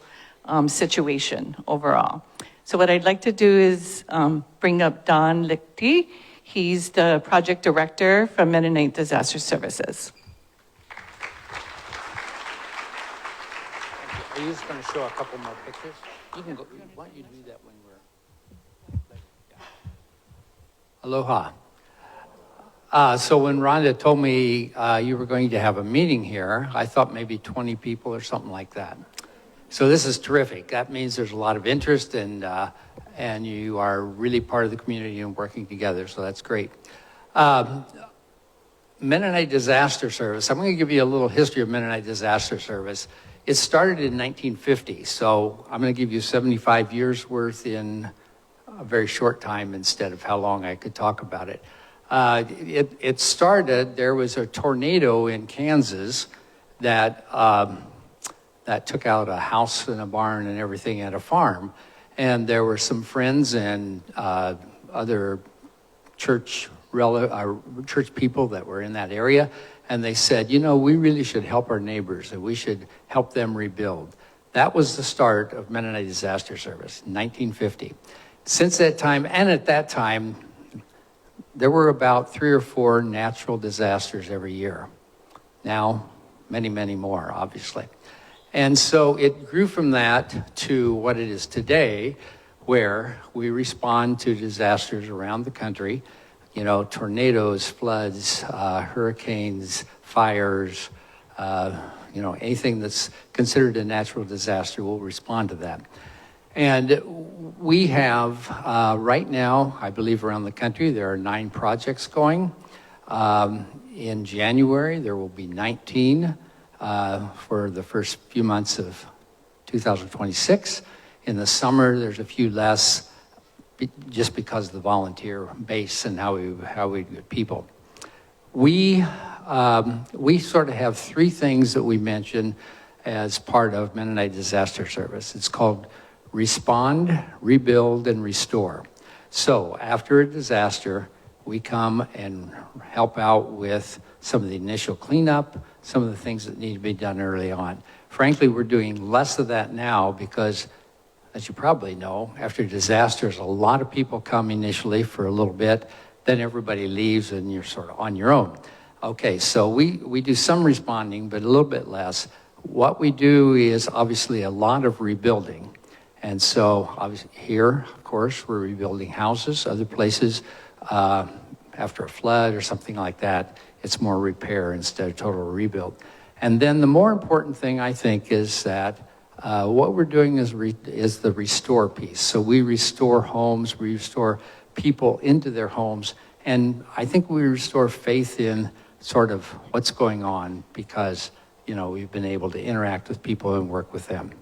situation overall. So what I'd like to do is bring up Don Lichty. He's the project director from Mennonite Disaster Services. Are you just going to show a couple more pictures? You can go. Why don't you do that when we're... Aloha. So when Rhonda told me you were going to have a meeting here, I thought maybe 20 people or something like that. So this is terrific. That means there's a lot of interest and you are really part of the community and working together. So that's great. Mennonite Disaster Service. I'm going to give you a little history of Mennonite Disaster Service. It started in 1950. So I'm going to give you 75 years worth in a very short time instead of how long I could talk about it. It started, there was a tornado in Kansas that took out a house and a barn and everything at a farm. And there were some friends and other church people that were in that area. And they said, you know, we really should help our neighbors and we should help them rebuild. That was the start of Mennonite Disaster Service, 1950. Since that time, and at that time, there were about 3 or 4 natural disasters every year. Now, many, many more, obviously. And so it grew from that to what it is today, where we respond to disasters around the country. You know, tornadoes, floods, hurricanes, fires, anything that's considered a natural disaster, we'll respond to that. And we have, right now, I believe around the country, there are 9 projects going. In January, there will be 19 for the first few months of 2026. In the summer, there's a few less, just because of the volunteer base and how we get people. We sort of have 3 things that we mention as part of Mennonite Disaster Service. It's called respond, rebuild, and restore. So after a disaster, we come and help out with some of the initial cleanup, some of the things that need to be done early on. Frankly, we're doing less of that now because, as you probably know, after disasters, a lot of people come initially for a little bit, then everybody leaves and you're sort of on your own. Okay, so we do some responding, but a little bit less. What we do is obviously a lot of rebuilding. And so obviously here, of course, we're rebuilding houses. Other places, after a flood or something like that, it's more repair instead of total rebuild. And then the more important thing, I think, is that what we're doing is the restore piece. So we restore homes, we restore people into their homes, and I think we restore faith in sort of what's going on because, you know, we've been able to interact with people and work with them.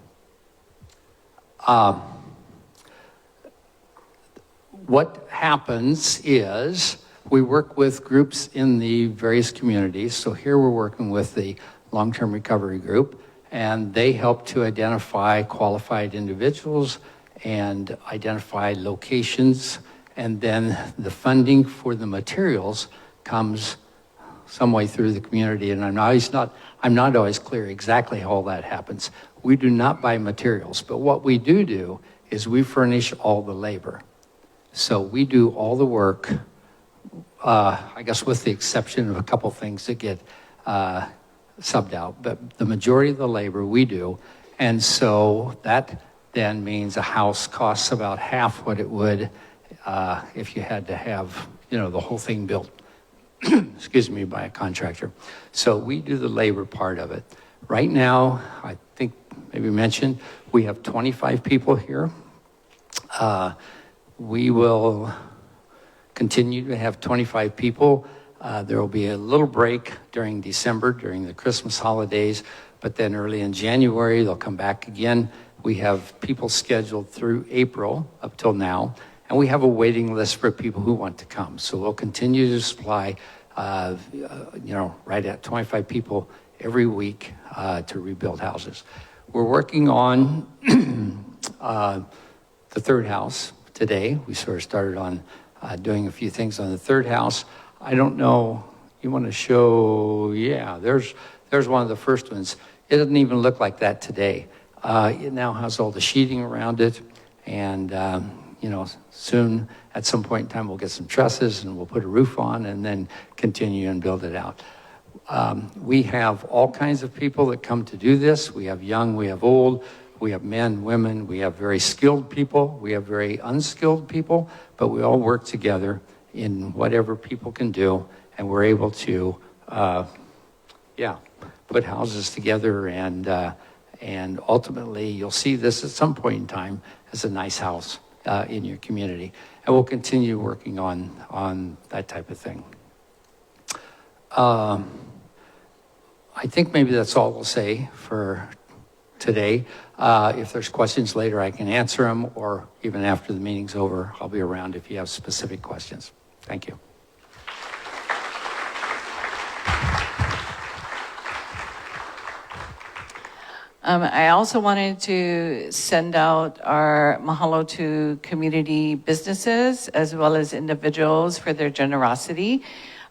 What happens is we work with groups in the various communities. So here we're working with the long-term recovery group, and they help to identify qualified individuals and identify locations, and then the funding for the materials comes some way through the community, and I'm not always clear exactly how all that happens. We do not buy materials, but what we do is we furnish all the labor. So we do all the work, I guess with the exception of a couple things that get subbed out, but the majority of the labor we do. And so that then means a house costs about half what it would if you had to have, you know, the whole thing built, excuse me, by a contractor. So we do the labor part of it. Right now, I think maybe mentioned, we have 25 people here. We will continue to have 25 people. There will be a little break during December, during the Christmas holidays, but then early in January, they'll come back again. We have people scheduled through April up till now, and we have a waiting list for people who want to come. So we'll continue to supply, you know, right at 25 people every week to rebuild houses. We're working on the third house today. We sort of started on doing a few things on the third house. I don't know, you want to show, yeah, there's one of the first ones. It doesn't even look like that today. It now has all the sheeting around it, and you know, soon at some point in time we'll get some trusses and we'll put a roof on and then continue and build it out. We have all kinds of people that come to do this. We have young, we have old, we have men, women, we have very skilled people, we have very unskilled people, but we all work together in whatever people can do, and we're able to, put houses together, and ultimately you'll see this at some point in time as a nice house in your community, and we'll continue working on that type of thing. I think maybe that's all we'll say for today. If there's questions later, I can answer them, or even after the meeting's over, I'll be around if you have specific questions. Thank you. I also wanted to send out our mahalo to community businesses as well as individuals for their generosity.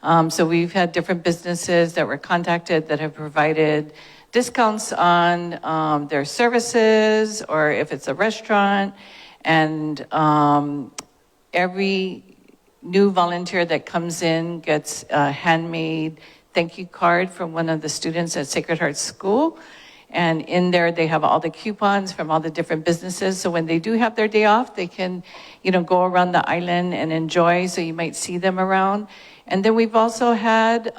So we've had different businesses that were contacted that have provided discounts on their services, or if it's a restaurant, and every new volunteer that comes in gets a handmade thank you card from one of the students at Sacred Heart School. And in there, they have all the coupons from all the different businesses. So when they do have their day off, they can, you know, go around the island and enjoy. So you might see them around. And then we've also had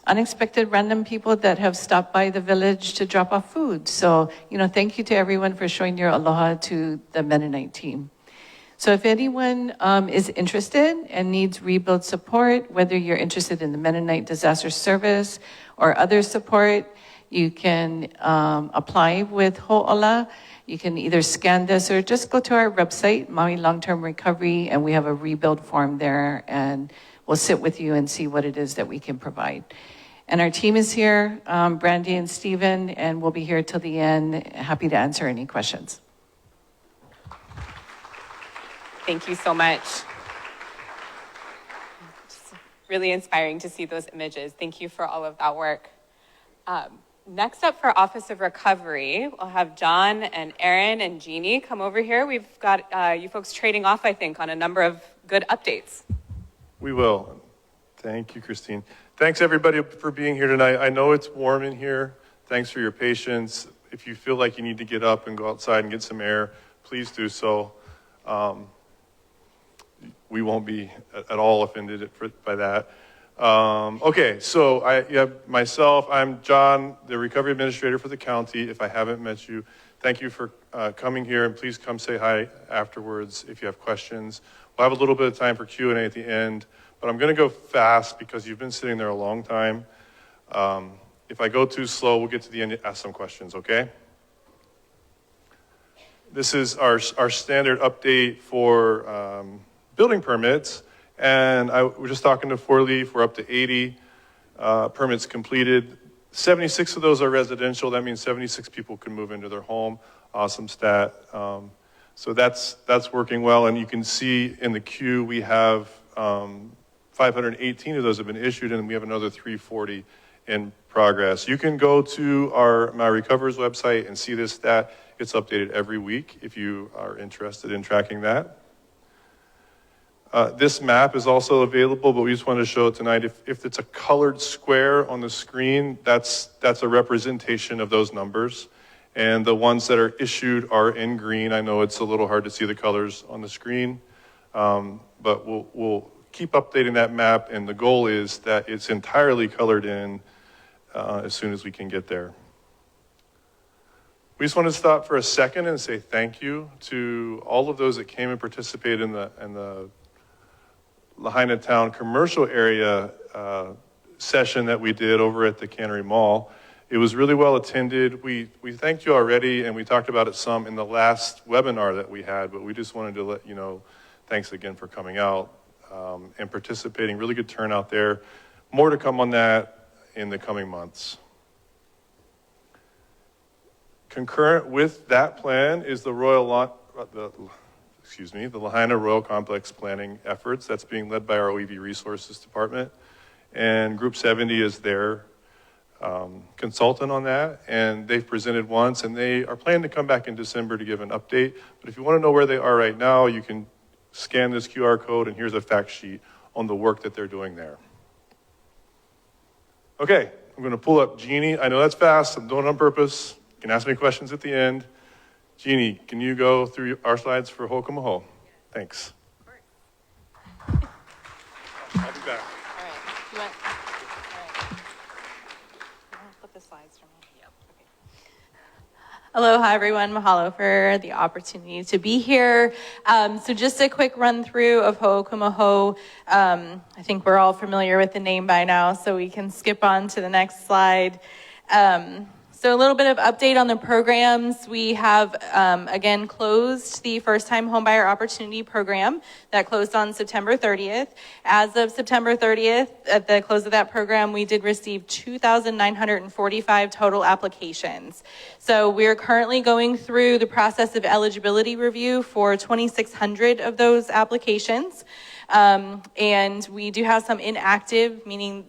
unexpected random people that have stopped by the village to drop off food. So, you know, thank you to everyone for showing your aloha to the Mennonite team. So if anyone is interested and needs rebuild support, whether you're interested in the Mennonite Disaster Service or other support, you can apply with Ho'ola. You can either scan this or just go to our website, Maui Long-Term Recovery, and we have a rebuild form there, and we'll sit with you and see what it is that we can provide. And our team is here, Brandy and Stephen, and we'll be here till the end, happy to answer any questions. Thank you so much. It's really inspiring to see those images. Thank you for all of that work. Next up for Office of Recovery, we'll have John and Aaron and Jeannie come over here. We've got you folks trading off, I think, on a number of good updates. We will. Thank you, Christine. Thanks, everybody, for being here tonight. I know it's warm in here. Thanks for your patience. if you feel like you need to get up and go outside and get some air, please do so. We won't be at all offended by that. Okay, so you have myself, I'm John, the recovery administrator for the county. If I haven't met you, thank you for coming here, and please come say hi afterwards if you have questions. We'll have a little bit of time for Q&A at the end, but I'm gonna go fast because you've been sitting there a long time. If I go too slow, we'll get to the end and ask some questions, okay? This is our standard update for building permits. And we're just talking to Four Leaf, we're up to 80 permits completed. 76 of those are residential, that means 76 people can move into their home. Awesome stat. So that's working well, and you can see in the queue we have 518 of those have been issued, and we have another 340 in progress. You can go to my Recovers website and see this stat. It's updated every week if you are interested in tracking that. This map is also available, but we just wanted to show it tonight. If it's a colored square on the screen, that's a representation of those numbers. And the ones that are issued are in green. I know it's a little hard to see the colors on the screen, but we'll keep updating that map, and the goal is that it's entirely colored in as soon as we can get there. We just want to stop for a second and say thank you to all of those that came and participated in the Lahaina Town commercial area session that we did over at the Cannery Mall. It was really well attended. We thanked you already, and we talked about it some in the last webinar that we had, but we just wanted to let you know, thanks again for coming out and participating. Really good turnout there. More to come on that in the coming months. Concurrent with that plan is the Lahaina Royal Complex planning efforts that's being led by our OEV Resources Department. And Group 70 is their consultant on that, and they've presented once, and they are planning to come back in December to give an update. But if you want to know where they are right now, you can scan this QR code, and here's a fact sheet on the work that they're doing there. Okay, I'm going to pull up Jeannie. I know that's fast. I'm doing it on purpose. You can ask me questions at the end. Jeannie, can you go through our slides for Ho'okumaho? Thanks. Of course. I'll be back. All right. You want to flip the slides for me? Yep. Okay. Aloha, everyone. Mahalo for the opportunity to be here. So just a quick run through of Ho'okumaho. I think we're all familiar with the name by now, so we can skip on to the next slide. So a little bit of update on the programs. We have, again, closed the first-time homebuyer opportunity program that closed on September 30th. As of September 30th, at the close of that program, we did receive 2,945 total applications. So we're currently going through the process of eligibility review for 2,600 of those applications. And we do have some inactive, meaning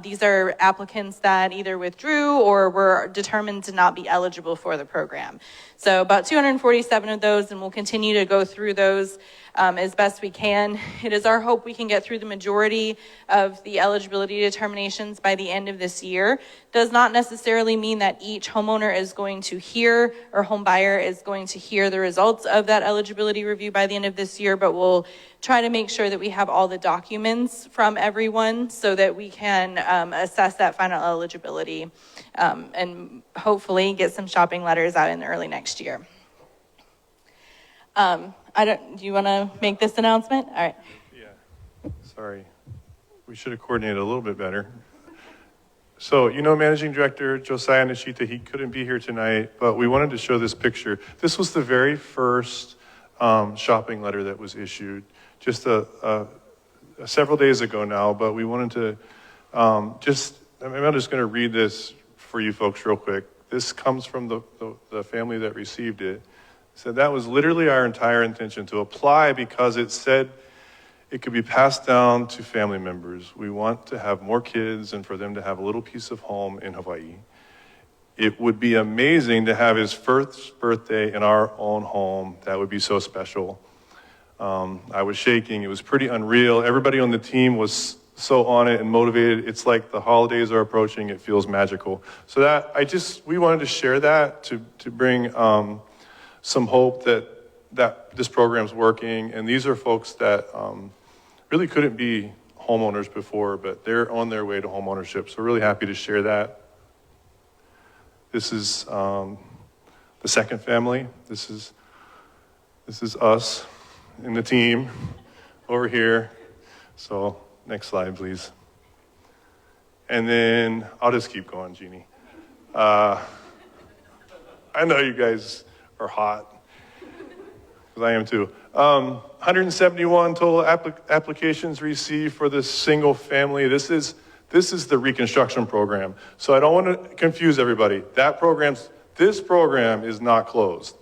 these are applicants that either withdrew or were determined to not be eligible for the program. So about 247 of those, and we'll continue to go through those as best we can. It is our hope we can get through the majority of the eligibility determinations by the end of this year. Does not necessarily mean that each homeowner is going to hear, or home buyer is going to hear the results of that eligibility review by the end of this year, but we'll try to make sure that we have all the documents from everyone so that we can assess that final eligibility and hopefully get some shopping letters out in early next year. Do you want to make this announcement? All right. Yeah, sorry. We should have coordinated a little bit better. So, you know, Managing Director Josiah Nishita, he couldn't be here tonight, but we wanted to show this picture. This was the very first shopping letter that was issued just several days ago now, but we wanted to I'm just going to read this for you folks real quick. This comes from the family that received it. It said, that was literally our entire intention, to apply because it said it could be passed down to family members. We want to have more kids and for them to have a little piece of home in Hawaii. It would be amazing to have his first birthday in our own home. That would be so special. I was shaking. It was pretty unreal. Everybody on the team was so on it and motivated. It's like the holidays are approaching. It feels magical. So we wanted to share that to bring some hope that this program's working. And these are folks that really couldn't be homeowners before, but they're on their way to homeownership. So really happy to share that. This is the second family. This is us and the team over here. So next slide, please. And then I'll just keep going, Jeannie. I know you guys are hot, because I am too. 171 total applications received for this single family. This is the reconstruction program. So I don't want to confuse everybody. This program is not closed.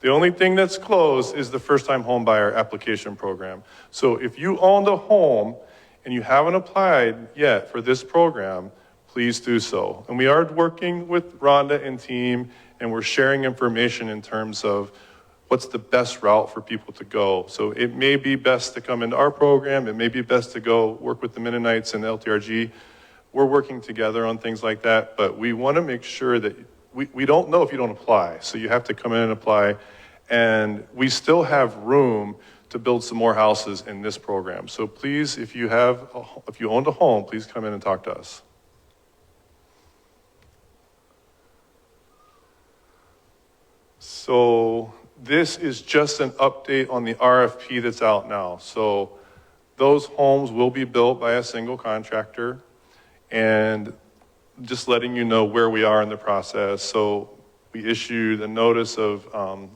The only thing that's closed is the first-time home buyer application program. So if you owned a home and you haven't applied yet for this program, please do so. And we are working with Rhonda and team, and we're sharing information in terms of what's the best route for people to go. So it may be best to come into our program. It may be best to go work with the Mennonites and the LTRG. We're working together on things like that, but we want to make sure that we don't know if you don't apply. So you have to come in and apply. And we still have room to build some more houses in this program. So please, if you owned a home, please come in and talk to us. So this is just an update on the RFP that's out now. So those homes will be built by a single contractor, and just letting you know where we are in the process. So we issued a notice of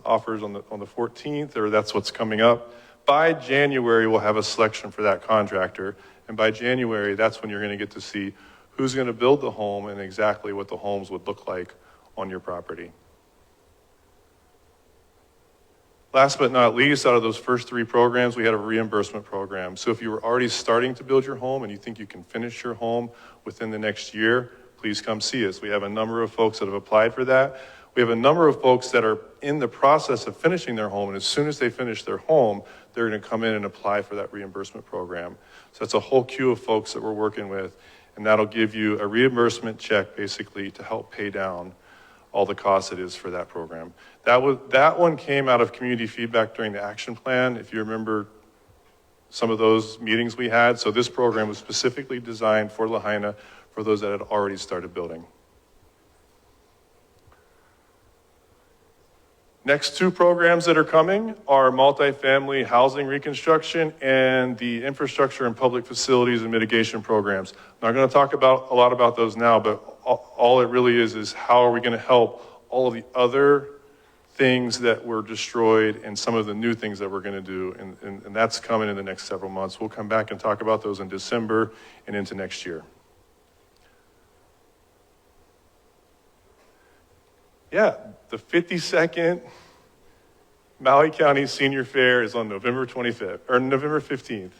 offers on the 14th, or that's what's coming up. By January, we'll have a selection for that contractor. And by January, that's when you're going to get to see who's going to build the home and exactly what the homes would look like on your property. Last but not least, out of those first three programs, we had a reimbursement program. So if you were already starting to build your home and you think you can finish your home within the next year, please come see us. We have a number of folks that have applied for that. We have a number of folks that are in the process of finishing their home, and as soon as they finish their home, they're going to come in and apply for that reimbursement program. So that's a whole queue of folks that we're working with, and that'll give you a reimbursement check basically to help pay down all the costs it is for that program. That one came out of community feedback during the action plan, if you remember some of those meetings we had. So this program was specifically designed for Lahaina, for those that had already started building. Next two programs that are coming are multifamily housing reconstruction and the infrastructure and public facilities and mitigation programs. I'm not going to talk a lot about those now, but all it really is how are we going to help all of the other things that were destroyed and some of the new things that we're going to do, and that's coming in the next several months. We'll come back and talk about those in December and into next year. Yeah, the 52nd Maui County Senior Fair is on November 25th, or November 15th.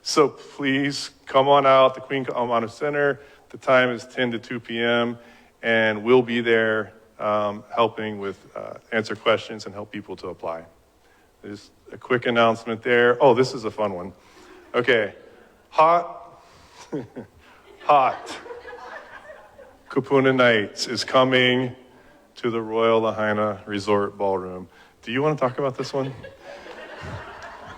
So please come on out, the Queen Kaumana Center. The time is 10 to 2 p.m. and we'll be there helping with answer questions and help people to apply. There's a quick announcement there. Oh, this is a fun one. Okay, hot Kupuna Nights is coming to the Royal Lahaina Resort Ballroom. Do you want to talk about this one?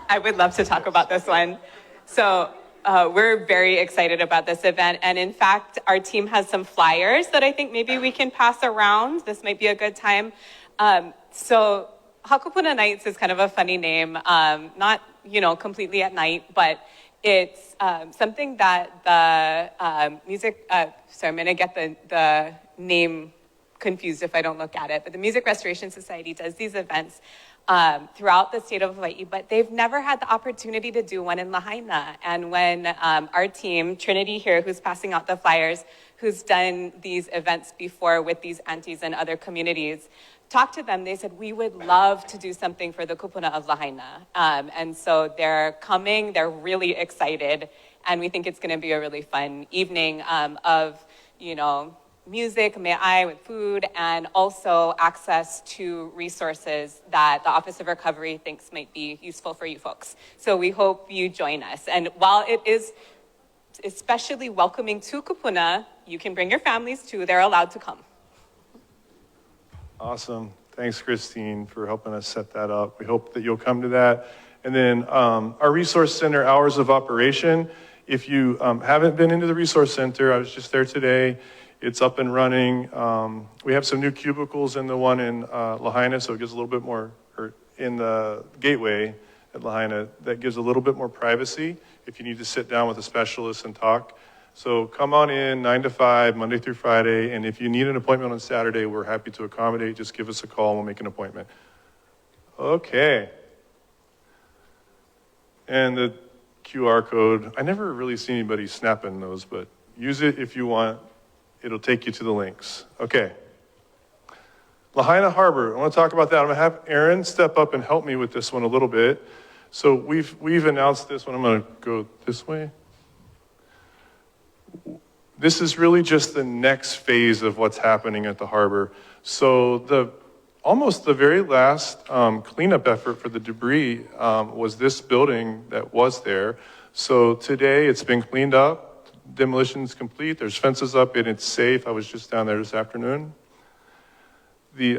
I would love to talk about this one. So we're very excited about this event. And in fact, our team has some flyers that I think maybe we can pass around. This might be a good time. So Hakupuna Nights is kind of a funny name. Not, completely at night, but it's something that the music, sorry, I'm going to get the name confused if I don't look at it, but the Music Restoration Society does these events throughout the state of Hawaii, but they've never had the opportunity to do one in Lahaina. And when our team, Trinity here, who's passing out the flyers, who's done these events before with these aunties and other communities, talked to them, they said, we would love to do something for the kupuna of Lahaina. And so they're coming, they're really excited, and we think it's gonna be a really fun evening of, music, me'ai with food, and also access to resources that the Office of Recovery thinks might be useful for you folks. So we hope you join us. And while it is especially welcoming to Kupuna. You can bring your families too. They're allowed to come. Awesome. Thanks, Christine, for helping us set that up. We hope that you'll come to that. And then our Resource Center hours of operation. If you haven't been into the Resource Center, I was just there today. It's up and running. We have some new cubicles in the one in Lahaina, so it gives a little bit more, or in the gateway at Lahaina, that gives a little bit more privacy if you need to sit down with a specialist and talk. So come on in 9 to 5, Monday through Friday, and if you need an appointment on Saturday, we're happy to accommodate. Just give us a call and we'll make an appointment. Okay. And the QR code, I never really see anybody snapping those, but use it if you want. It'll take you to the links. Okay. Lahaina Harbor, I want to talk about that. I'm going to have Aaron step up and help me with this one a little bit. So we've announced this one. I'm going to go this way. This is really just the next phase of what's happening at the harbor. So almost the very last cleanup effort for the debris was this building that was there. So today it's been cleaned up. Demolition's complete. There's fences up and it's safe. I was just down there this afternoon. The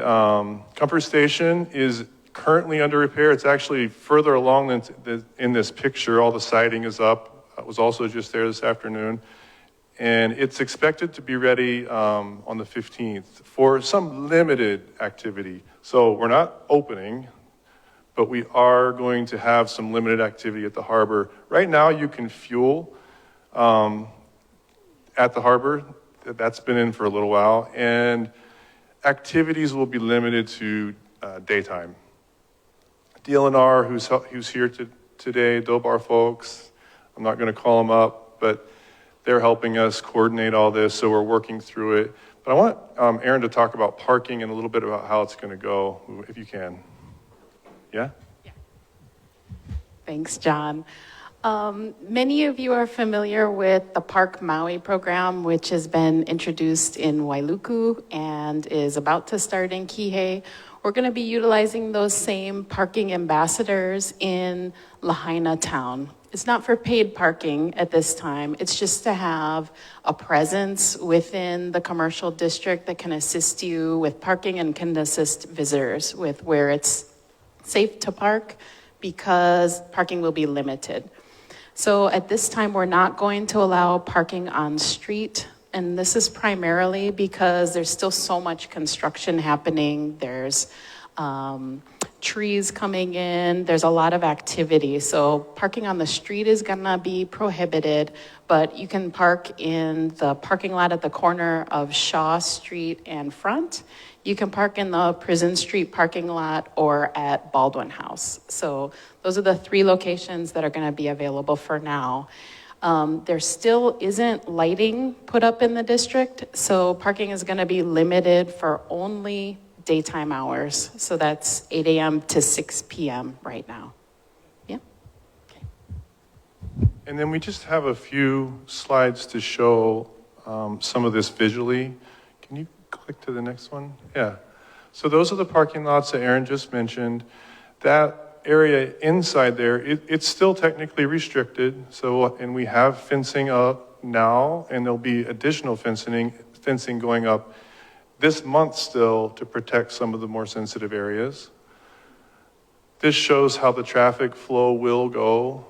comfort station is currently under repair. It's actually further along than in this picture. All the siding is up. I was also just there this afternoon. And it's expected to be ready on the 15th for some limited activity. So we're not opening, but we are going to have some limited activity at the harbor. Right now you can fuel at the harbor. That's been in for a little while. And activities will be limited to daytime. DLNR, who's here today, Dobar folks, I'm not going to call them up, but they're helping us coordinate all this, so we're working through it. But I want Aaron to talk about parking and a little bit about how it's going to go, if you can. Yeah? Thanks, John. Many of you are familiar with the Park Maui program, which has been introduced in Wailuku and is about to start in Kihei. We're going to be utilizing those same parking ambassadors in Lahaina town. It's not for paid parking at this time. It's just to have a presence within the commercial district that can assist you with parking and can assist visitors with where it's safe to park, because parking will be limited. So at this time, we're not going to allow parking on street. And this is primarily because there's still so much construction happening. There's trees coming in. There's a lot of activity. So parking on the street is gonna be prohibited, but you can park in the parking lot at the corner of Shaw Street and Front. You can park in the Prison Street parking lot or at Baldwin House. So those are the 3 locations that are gonna be available for now. There still isn't lighting put up in the district, so parking is gonna be limited for only daytime hours. So that's 8 a.m. to 6 p.m. right now. Yeah. Okay. And then we just have a few slides to show some of this visually. Can you click to the next one? Yeah. So those are the parking lots that Aaron just mentioned. That area inside there, it's still technically restricted. So, and we have fencing up now, and there'll be additional fencing going up this month still to protect some of the more sensitive areas. This shows how the traffic flow will go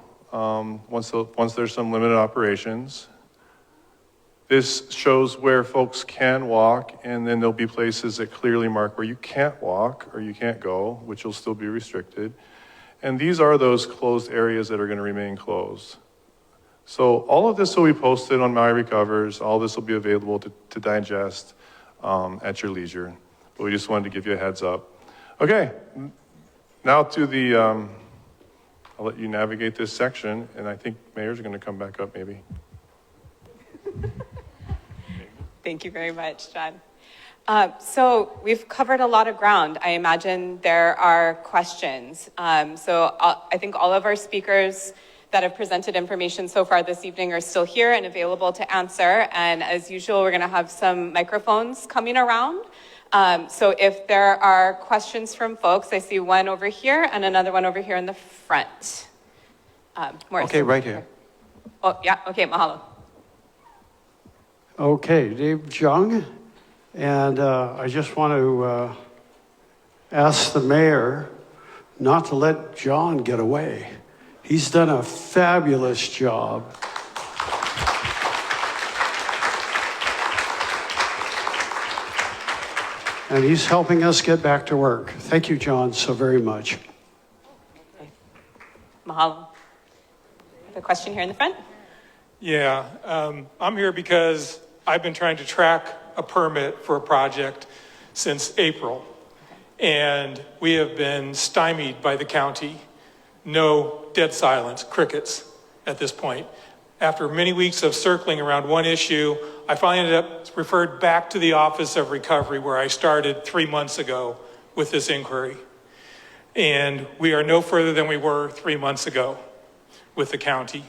once there's some limited operations. This shows where folks can walk, and then there'll be places that clearly mark where you can't walk or you can't go, which will still be restricted. And these are those closed areas that are going to remain closed. So all of this will be posted on Maui Recovers. All this will be available to digest at your leisure. But we just wanted to give you a heads up. Okay, now to the, I'll let you navigate this section, and I think Mayor's going to come back up maybe. Thank you very much, John. So we've covered a lot of ground. I imagine there are questions. I think all of our speakers that have presented information so far this evening are still here and available to answer. And as usual, we're going to have some microphones coming around. So if there are questions from folks, I see one over here and another one over here in the front. Morris. Okay, right here. Oh, yeah. Okay, mahalo. Okay, Dave Jung, and I just want to ask the mayor not to let John get away. He's done a fabulous job. And he's helping us get back to work. Thank you, John, so very much. Mahalo. I have a question here in the front. Yeah, I'm here because I've been trying to track a permit for a project since April, and we have been stymied by the county. No, dead silence, crickets at this point. After many weeks of circling around one issue, I finally ended up referred back to the Office of Recovery where I started 3 months ago with this inquiry. And we are no further than we were 3 months ago with the county.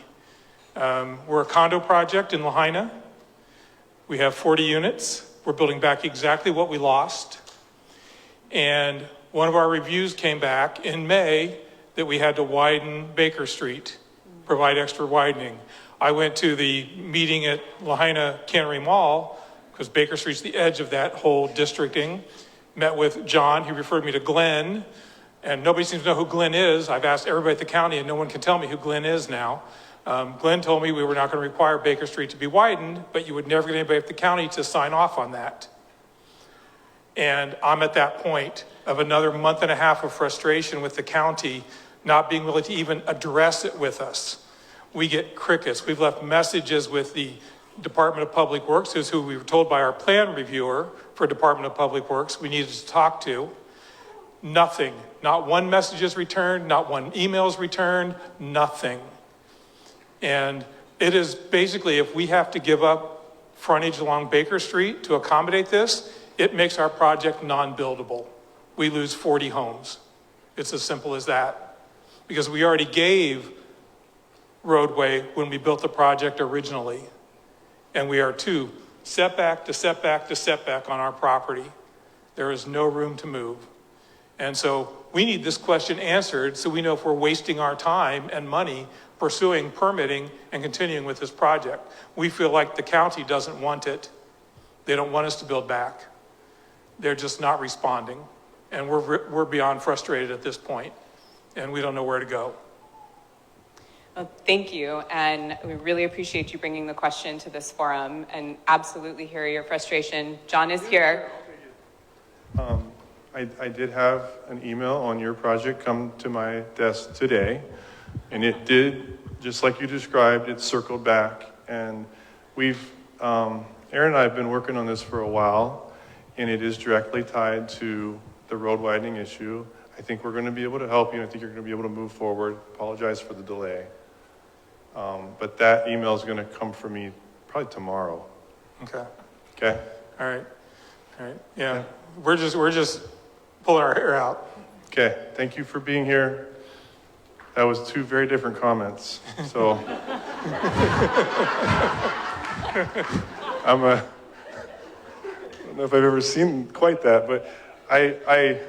We're a condo project in Lahaina. We have 40 units. We're building back exactly what we lost. And one of our reviews came back in May that we had to widen Baker Street, provide extra widening. I went to the meeting at Lahaina Cannery Mall, because Baker Street's the edge of that whole districting. Met with John, he referred me to Glenn, and nobody seems to know who Glenn is. I've asked everybody at the county, and no one can tell me who Glenn is now. Glenn told me we were not going to require Baker Street to be widened, but you would never get anybody at the county to sign off on that. And I'm at that point of another month and a half of frustration with the county not being willing to even address it with us. We get crickets. We've left messages with the Department of Public Works, who's who we were told by our plan reviewer for Department of Public Works we needed to talk to. Nothing. Not one message is returned, not one email is returned, nothing. And it is basically, if we have to give up frontage along Baker Street to accommodate this, it makes our project non-buildable. We lose 40 homes. It's as simple as that. Because we already gave roadway when we built the project originally. And we are too setback to setback to setback on our property. There is no room to move. And so we need this question answered so we know if we're wasting our time and money pursuing permitting and continuing with this project. We feel like the county doesn't want it. They don't want us to build back. They're just not responding. And we're beyond frustrated at this point, and we don't know where to go. Well, thank you, and we really appreciate you bringing the question to this forum and absolutely hear your frustration. John is here. I did have an email on your project come to my desk today, and it did, just like you described, it circled back. And we've, Aaron and I have been working on this for a while, and it is directly tied to the road widening issue. I think we're going to be able to help you, and I think you're going to be able to move forward. Apologize for the delay. But that email is going to come from me probably tomorrow. Okay. Okay? All right. All right. Yeah. We're just pulling our hair out. Okay. Thank you for being here. That was two very different comments. So I don't know if I've ever seen quite that, but I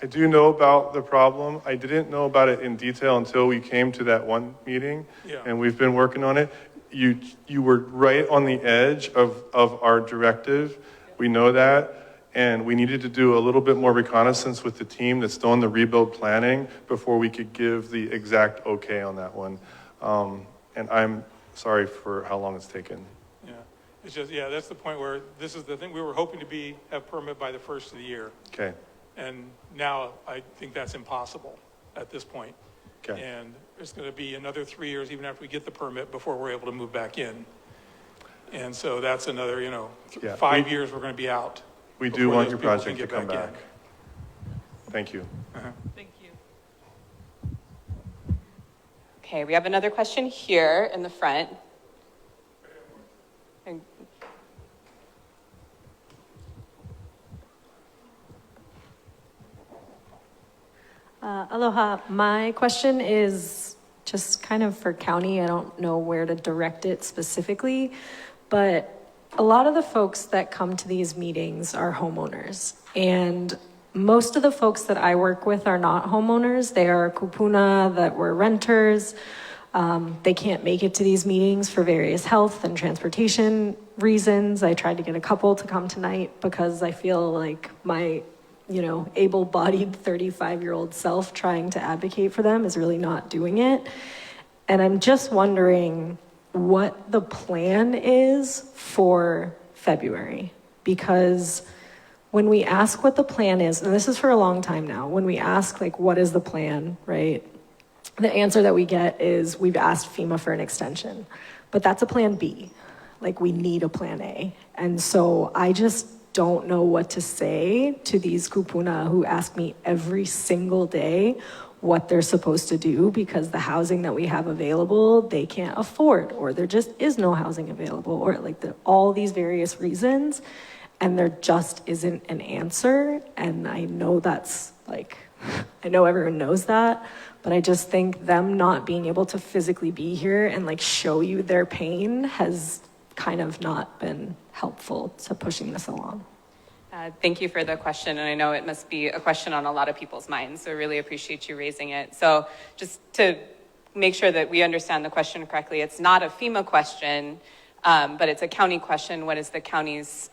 do know about the problem. I didn't know about it in detail until we came to that one meeting, and we've been working on it. You were right on the edge of our directive. We know that, and we needed to do a little bit more reconnaissance with the team that's doing the rebuild planning before we could give the exact okay on that one. And I'm sorry for how long it's taken. Yeah, it's just, yeah, that's the point where this is the thing we were hoping to have permit by the first of the year. Okay. And now I think that's impossible at this point. Okay. And it's going to be another 3 years, even after we get the permit, before we're able to move back in. And so that's another, 5 years we're going to be out. We do want your those people project to can come get back. Thank you. Uh-huh. Thank you. Okay, we have another question here in the front. And Aloha. My question is just kind of for county. I don't know where to direct it specifically, but a lot of the folks that come to these meetings are homeowners, and most of the folks that I work with are not homeowners. They are kupuna that were renters. They can't make it to these meetings for various health and transportation reasons. I tried to get a couple to come tonight because I feel like my, able-bodied 35-year-old self trying to advocate for them is really not doing it. And I'm just wondering what the plan is for February, because when we ask what the plan is, and this is for a long time now, when we ask like, what is the plan, right? The answer that we get is we've asked FEMA for an extension, but that's a plan B. Like we need a plan A. And so I just don't know what to say to these kupuna who ask me every single day what they're supposed to do because the housing that we have available, they can't afford, or there just is no housing available, or like all these various reasons, and there just isn't an answer. And I know that's like, I know everyone knows that, but I just think them not being able to physically be here and like show you their pain has kind of not been helpful to pushing this along. Thank you for the question, and I know it must be a question on a lot of people's minds, so I really appreciate you raising it. So just to make sure that we understand the question correctly, it's not a FEMA question, but it's a county question. What is the county's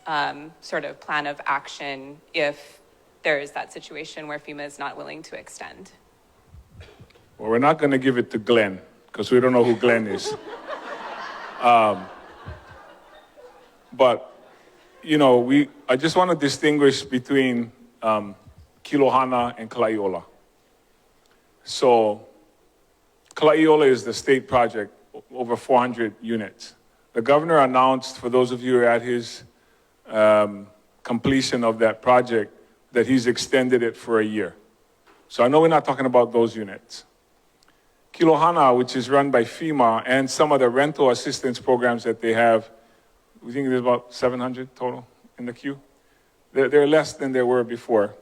sort of plan of action if there is that situation where FEMA is not willing to extend? Well, we're not going to give it to Glenn because we don't know who Glenn is. But I just want to distinguish between Kilohana and Kalaiola. So Kalaiola is the state project, over 400 units. The governor announced, for those of you who are at his completion of that project, that he's extended it for a year. So I know we're not talking about those units. Kilohana, which is run by FEMA, and some of the rental assistance programs that they have, we think there's about 700 total in the queue. They're less than there were before.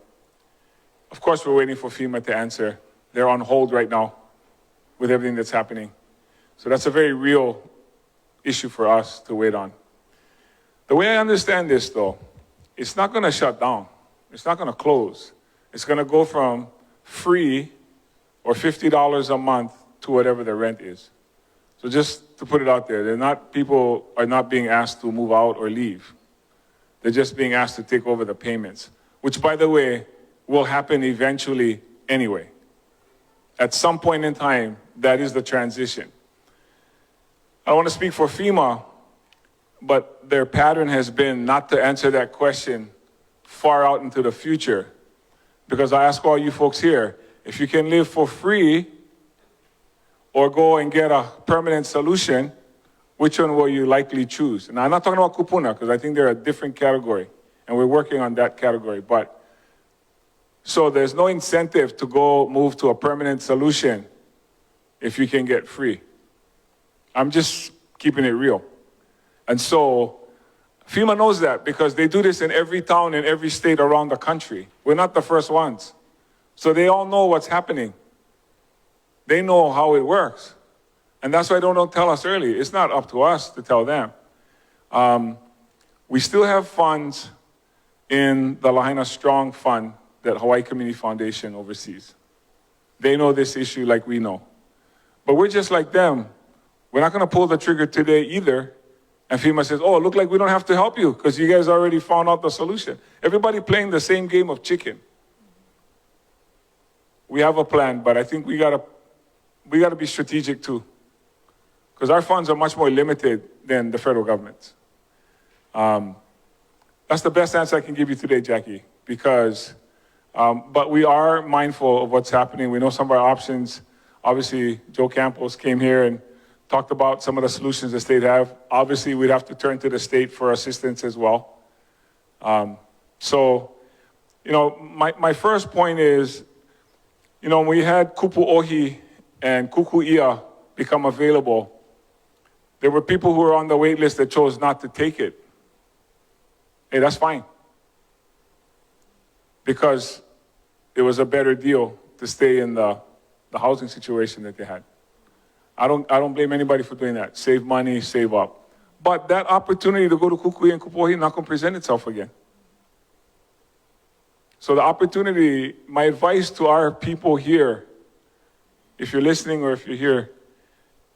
Of course, we're waiting for FEMA to answer. They're on hold right now with everything that's happening. So that's a very real issue for us to wait on. The way I understand this, though, it's not going to shut down. It's not going to close. It's going to go from free or $50 a month to whatever the rent is. So just to put it out there, people are not being asked to move out or leave. They're just being asked to take over the payments, which, by the way, will happen eventually anyway. At some point in time, that is the transition. I don't want to speak for FEMA, but their pattern has been not to answer that question far out into the future. Because I ask all you folks here, if you can live for free or go and get a permanent solution, which one will you likely choose? And I'm not talking about kupuna, because I think they're a different category, and we're working on that category. So there's no incentive to go move to a permanent solution if you can get free. I'm just keeping it real. And so FEMA knows that because they do this in every town in every state around the country. We're not the first ones. So they all know what's happening. They know how it works. And that's why they don't tell us early. It's not up to us to tell them. We still have funds in the Lahaina Strong Fund that Hawaii Community Foundation oversees. They know this issue like we know. But we're just like them. We're not going to pull the trigger today either. And FEMA says, oh, look like we don't have to help you because you guys already found out the solution. Everybody playing the same game of chicken. We have a plan, but I think we gotta be strategic too. Because our funds are much more limited than the federal government's. That's the best answer I can give you today, Jackie, because, but we are mindful of what's happening. We know some of our options. Obviously, Joe Campos came here and talked about some of the solutions the state have. Obviously, we'd have to turn to the state for assistance as well. My first point is, when we had Kupu Ohi and Kuku'ia become available, there were people who were on the wait list that chose not to take it. Hey, that's fine. Because it was a better deal to stay in the housing situation that they had. I don't blame anybody for doing that. Save money, save up. But that opportunity to go to Kuku'ia and Kupu Ohi not going to present itself again. So the opportunity, my advice to our people here, if you're listening or if you're here,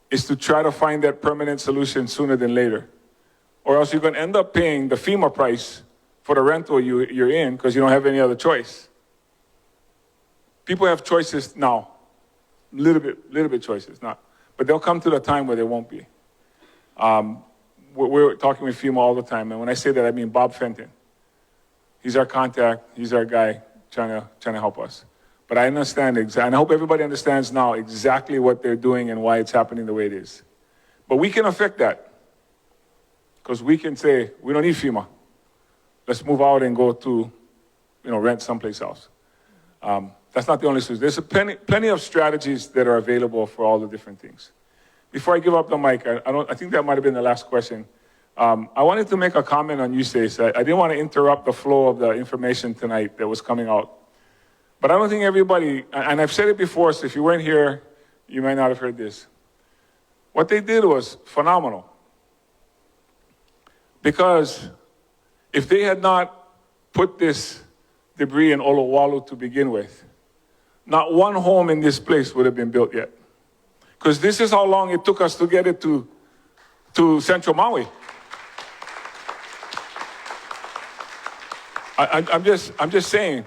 is to try to find that permanent solution sooner than later. or else you're going to end up paying the FEMA price for the rental you're in because you don't have any other choice. People have choices now, little bit choices, not, but there'll come to the time where there won't be. We're talking with FEMA all the time, and when I say that, I mean Bob Fenton. He's our contact, he's our guy trying to help us. But I understand, and I hope everybody understands now exactly what they're doing and why it's happening the way it is. But we can affect that, because we can say, we don't need FEMA. Let's move out and go to, rent someplace else. That's not the only solution. There's plenty of strategies that are available for all the different things. Before I give up the mic, I think that might have been the last question. I wanted to make a comment on USACE. I didn't want to interrupt the flow of the information tonight that was coming out. But I don't think everybody, and I've said it before, so if you weren't here, you might not have heard this. What they did was phenomenal. Because if they had not put this debris in Olowalu to begin with, not one home in this place would have been built yet. Because this is how long it took us to get it to Central Maui. I'm just saying,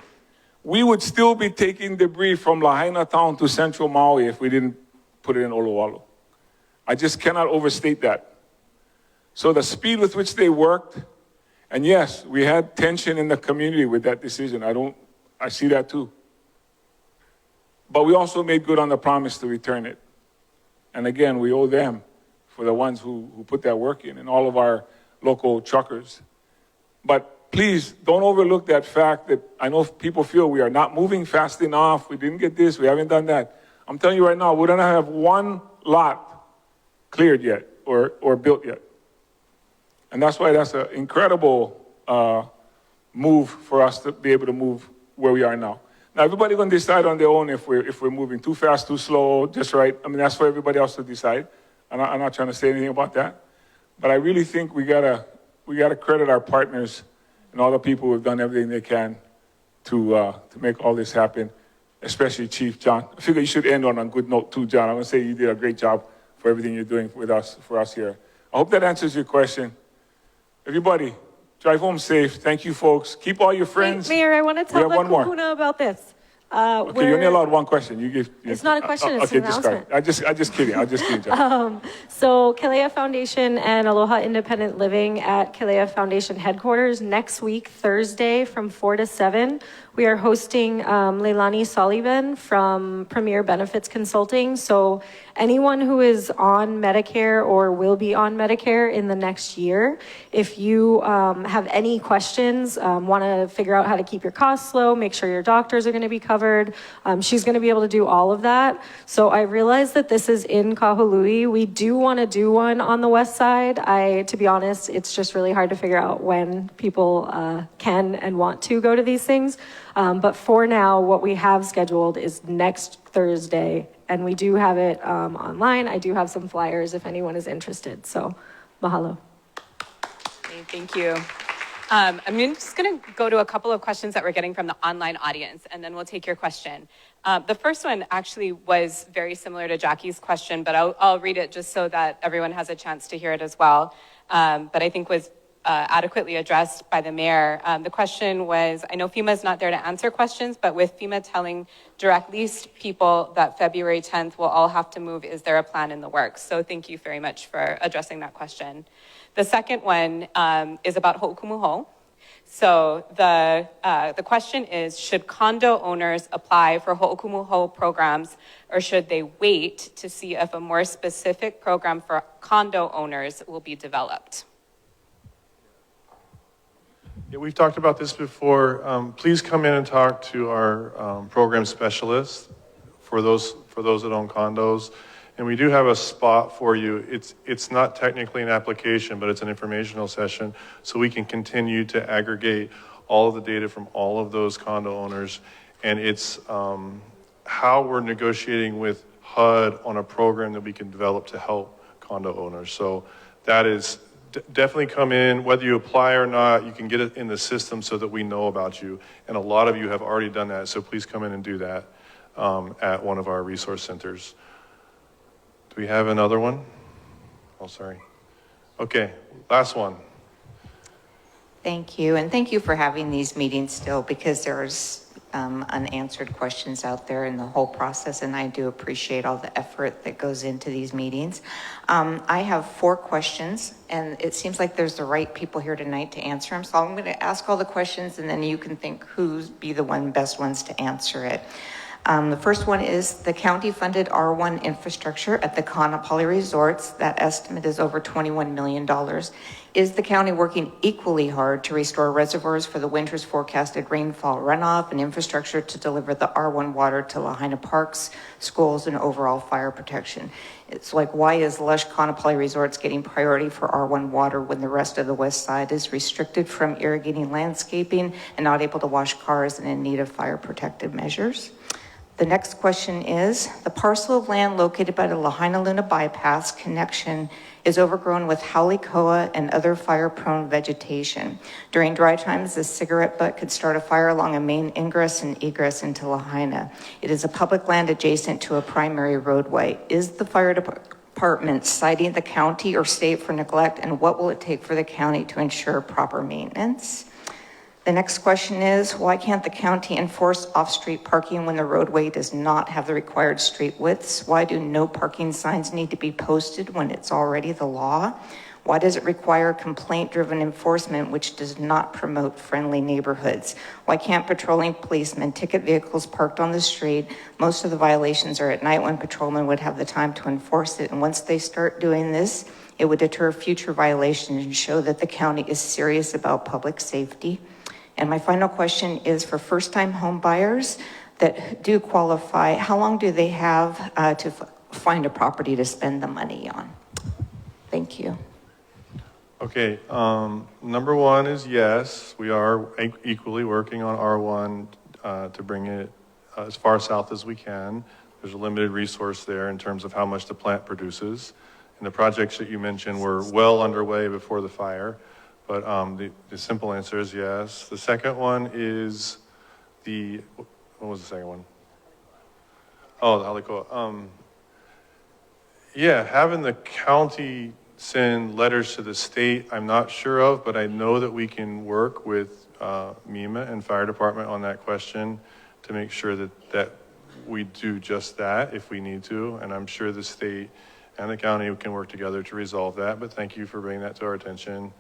we would still be taking debris from Lahaina town to Central Maui if we didn't put it in Olowalu. I just cannot overstate that. So the speed with which they worked, and yes, we had tension in the community with that decision. I see that too. But we also made good on the promise to return it. And again, we owe them for the ones who put that work in, and all of our local truckers. But please, don't overlook that fact that I know people feel we are not moving fast enough, we didn't get this, we haven't done that. I'm telling you right now, we don't have one lot cleared yet or built yet. And that's why that's an incredible move for us to be able to move where we are now. Now, everybody's going to decide on their own if we're moving too fast, too slow, just right. I mean, that's for everybody else to decide. I'm not trying to say anything about that. But I really think we gotta credit our partners and all the people who have done everything they can to make all this happen, especially Chief John. I figure you should end on a good note too, John. I want to say you did a great job for everything you're doing for us here. I hope that answers your question. Everybody, drive home safe. Thank you, folks. Keep all your friends. Wait, Mayor, I want to tell the Kupuna about this. Okay, you're only allowed one question. It's not a question, it's an announcement. I'm just kidding, John. So Kelea Foundation and Aloha Independent Living at Kelea Foundation headquarters next week, Thursday from 4 to 7. We are hosting Leilani Sullivan from Premier Benefits Consulting. So anyone who is on Medicare or will be on Medicare in the next year, if you have any questions, want to figure out how to keep your costs low, make sure your doctors are going to be covered, she's going to be able to do all of that. So I realize that this is in Kahului. We do want to do one on the west side. To be honest, it's just really hard to figure out when people can and want to go to these things. But for now, what we have scheduled is next Thursday, and we do have it online. I do have some flyers if anyone is interested. So, mahalo. Okay, thank you. I'm just going to go to a couple of questions that we're getting from the online audience, and then we'll take your question. The first one actually was very similar to Jackie's question, but I'll read it just so that everyone has a chance to hear it as well. But I think was adequately addressed by the mayor. The question was, I know FEMA is not there to answer questions, but with FEMA telling direct leased people that February 10th will all have to move, is there a plan in the works? So thank you very much for addressing that question. The second one is about ho'okumuho. So the question is, should condo owners apply for ho'okumuho programs, or should they wait to see if a more specific program for condo owners will be developed? Yeah, we've talked about this before. Please come in and talk to our program specialist for those that own condos. And we do have a spot for you. It's not technically an application, but it's an informational session, so we can continue to aggregate all of the data from all of those condo owners. And it's how we're negotiating with HUD on a program that we can develop to help condo owners. So that is definitely come in, whether you apply or not, you can get it in the system so that we know about you. And a lot of you have already done that, so please come in and do that at one of our resource centers. Do we have another one? Oh, sorry. Okay, last one. Thank you, and thank you for having these meetings still, because there's unanswered questions out there in the whole process, and I do appreciate all the effort that goes into these meetings. I have 4 questions, and it seems like there's the right people here tonight to answer them, so I'm going to ask all the questions, and then you can think who's be the best ones to answer it. The first one is the county funded R1 infrastructure at the Kaanapali resorts. That estimate is over $21 million. Is the county working equally hard to restore reservoirs for the winter's forecasted rainfall runoff and infrastructure to deliver the R1 water to Lahaina parks, schools, and overall fire protection? It's like, why is lush Kaanapali resorts getting priority for R1 water when the rest of the west side is restricted from irrigating landscaping and not able to wash cars and in need of fire protective measures? The next question is, the parcel of land located by the Lahaina Luna bypass connection is overgrown with haulikoa and other fire-prone vegetation. During dry times, the cigarette butt could start a fire along a main ingress and egress into Lahaina. It is a public land adjacent to a primary roadway. Is the fire department citing the county or state for neglect, and what will it take for the county to ensure proper maintenance? The next question is, why can't the county enforce off-street parking when the roadway does not have the required street widths? Why do no parking signs need to be posted when it's already the law? Why does it require complaint-driven enforcement, which does not promote friendly neighborhoods? Why can't patrolling policemen ticket vehicles parked on the street? Most of the violations are at night when patrolmen would have the time to enforce it. And once they start doing this, it would deter future violations and show that the county is serious about public safety. And my final question is for first-time home buyers that do qualify, how long do they have to find a property to spend the money on? Thank you. Okay, number 1 is yes, we are equally working on R1 to bring it as far south as we can. There's a limited resource there in terms of how much the plant produces. And the projects that you mentioned were well underway before the fire. But the simple answer is yes. The second one is what was the second one? Oh, the Halikoa. Yeah, having the county send letters to the state, I'm not sure of, but I know that we can work with MEMA and fire department on that question to make sure that we do just that if we need to. And I'm sure the state and the county can work together to resolve that. But thank you for bringing that to our attention.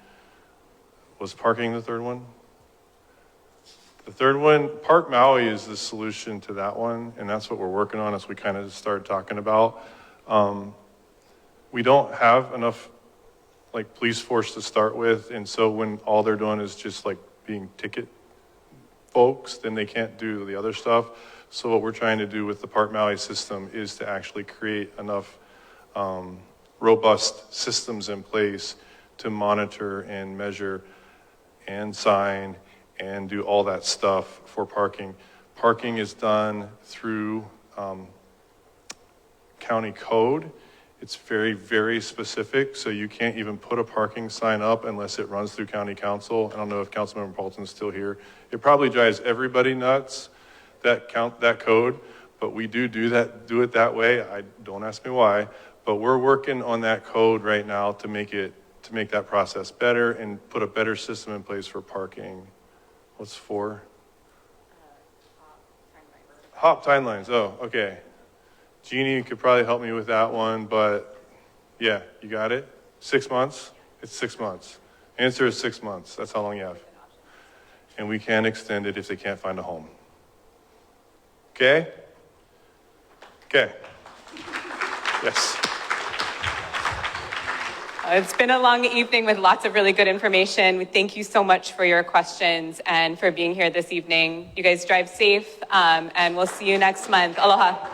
Was parking the third one? The third one, Park Maui is the solution to that one, and that's what we're working on as we kind of start talking about. We don't have enough police force to start with, and so when all they're doing is just being ticket folks, then they can't do the other stuff. So what we're trying to do with the Park Maui system is to actually create enough robust systems in place to monitor and measure and sign and do all that stuff for parking. Parking is done through county code. It's very, very specific, so you can't even put a parking sign up unless it runs through county council. I don't know if Councilmember Paulson's still here. It probably drives everybody nuts, that code, but we do it that way. Don't ask me why, but we're working on that code right now to make that process better and put a better system in place for parking. What's 4? Hop timelines. Oh, okay. Jeannie could probably help me with that one, but yeah, you got it? 6 months? It's 6 months. Answer is 6 months. That's how long you have. And we can extend it if they can't find a home. Okay? Okay. Yes. It's been a long evening with lots of really good information. We thank you so much for your questions and for being here this evening. You guys drive safe, and we'll see you next month. Aloha.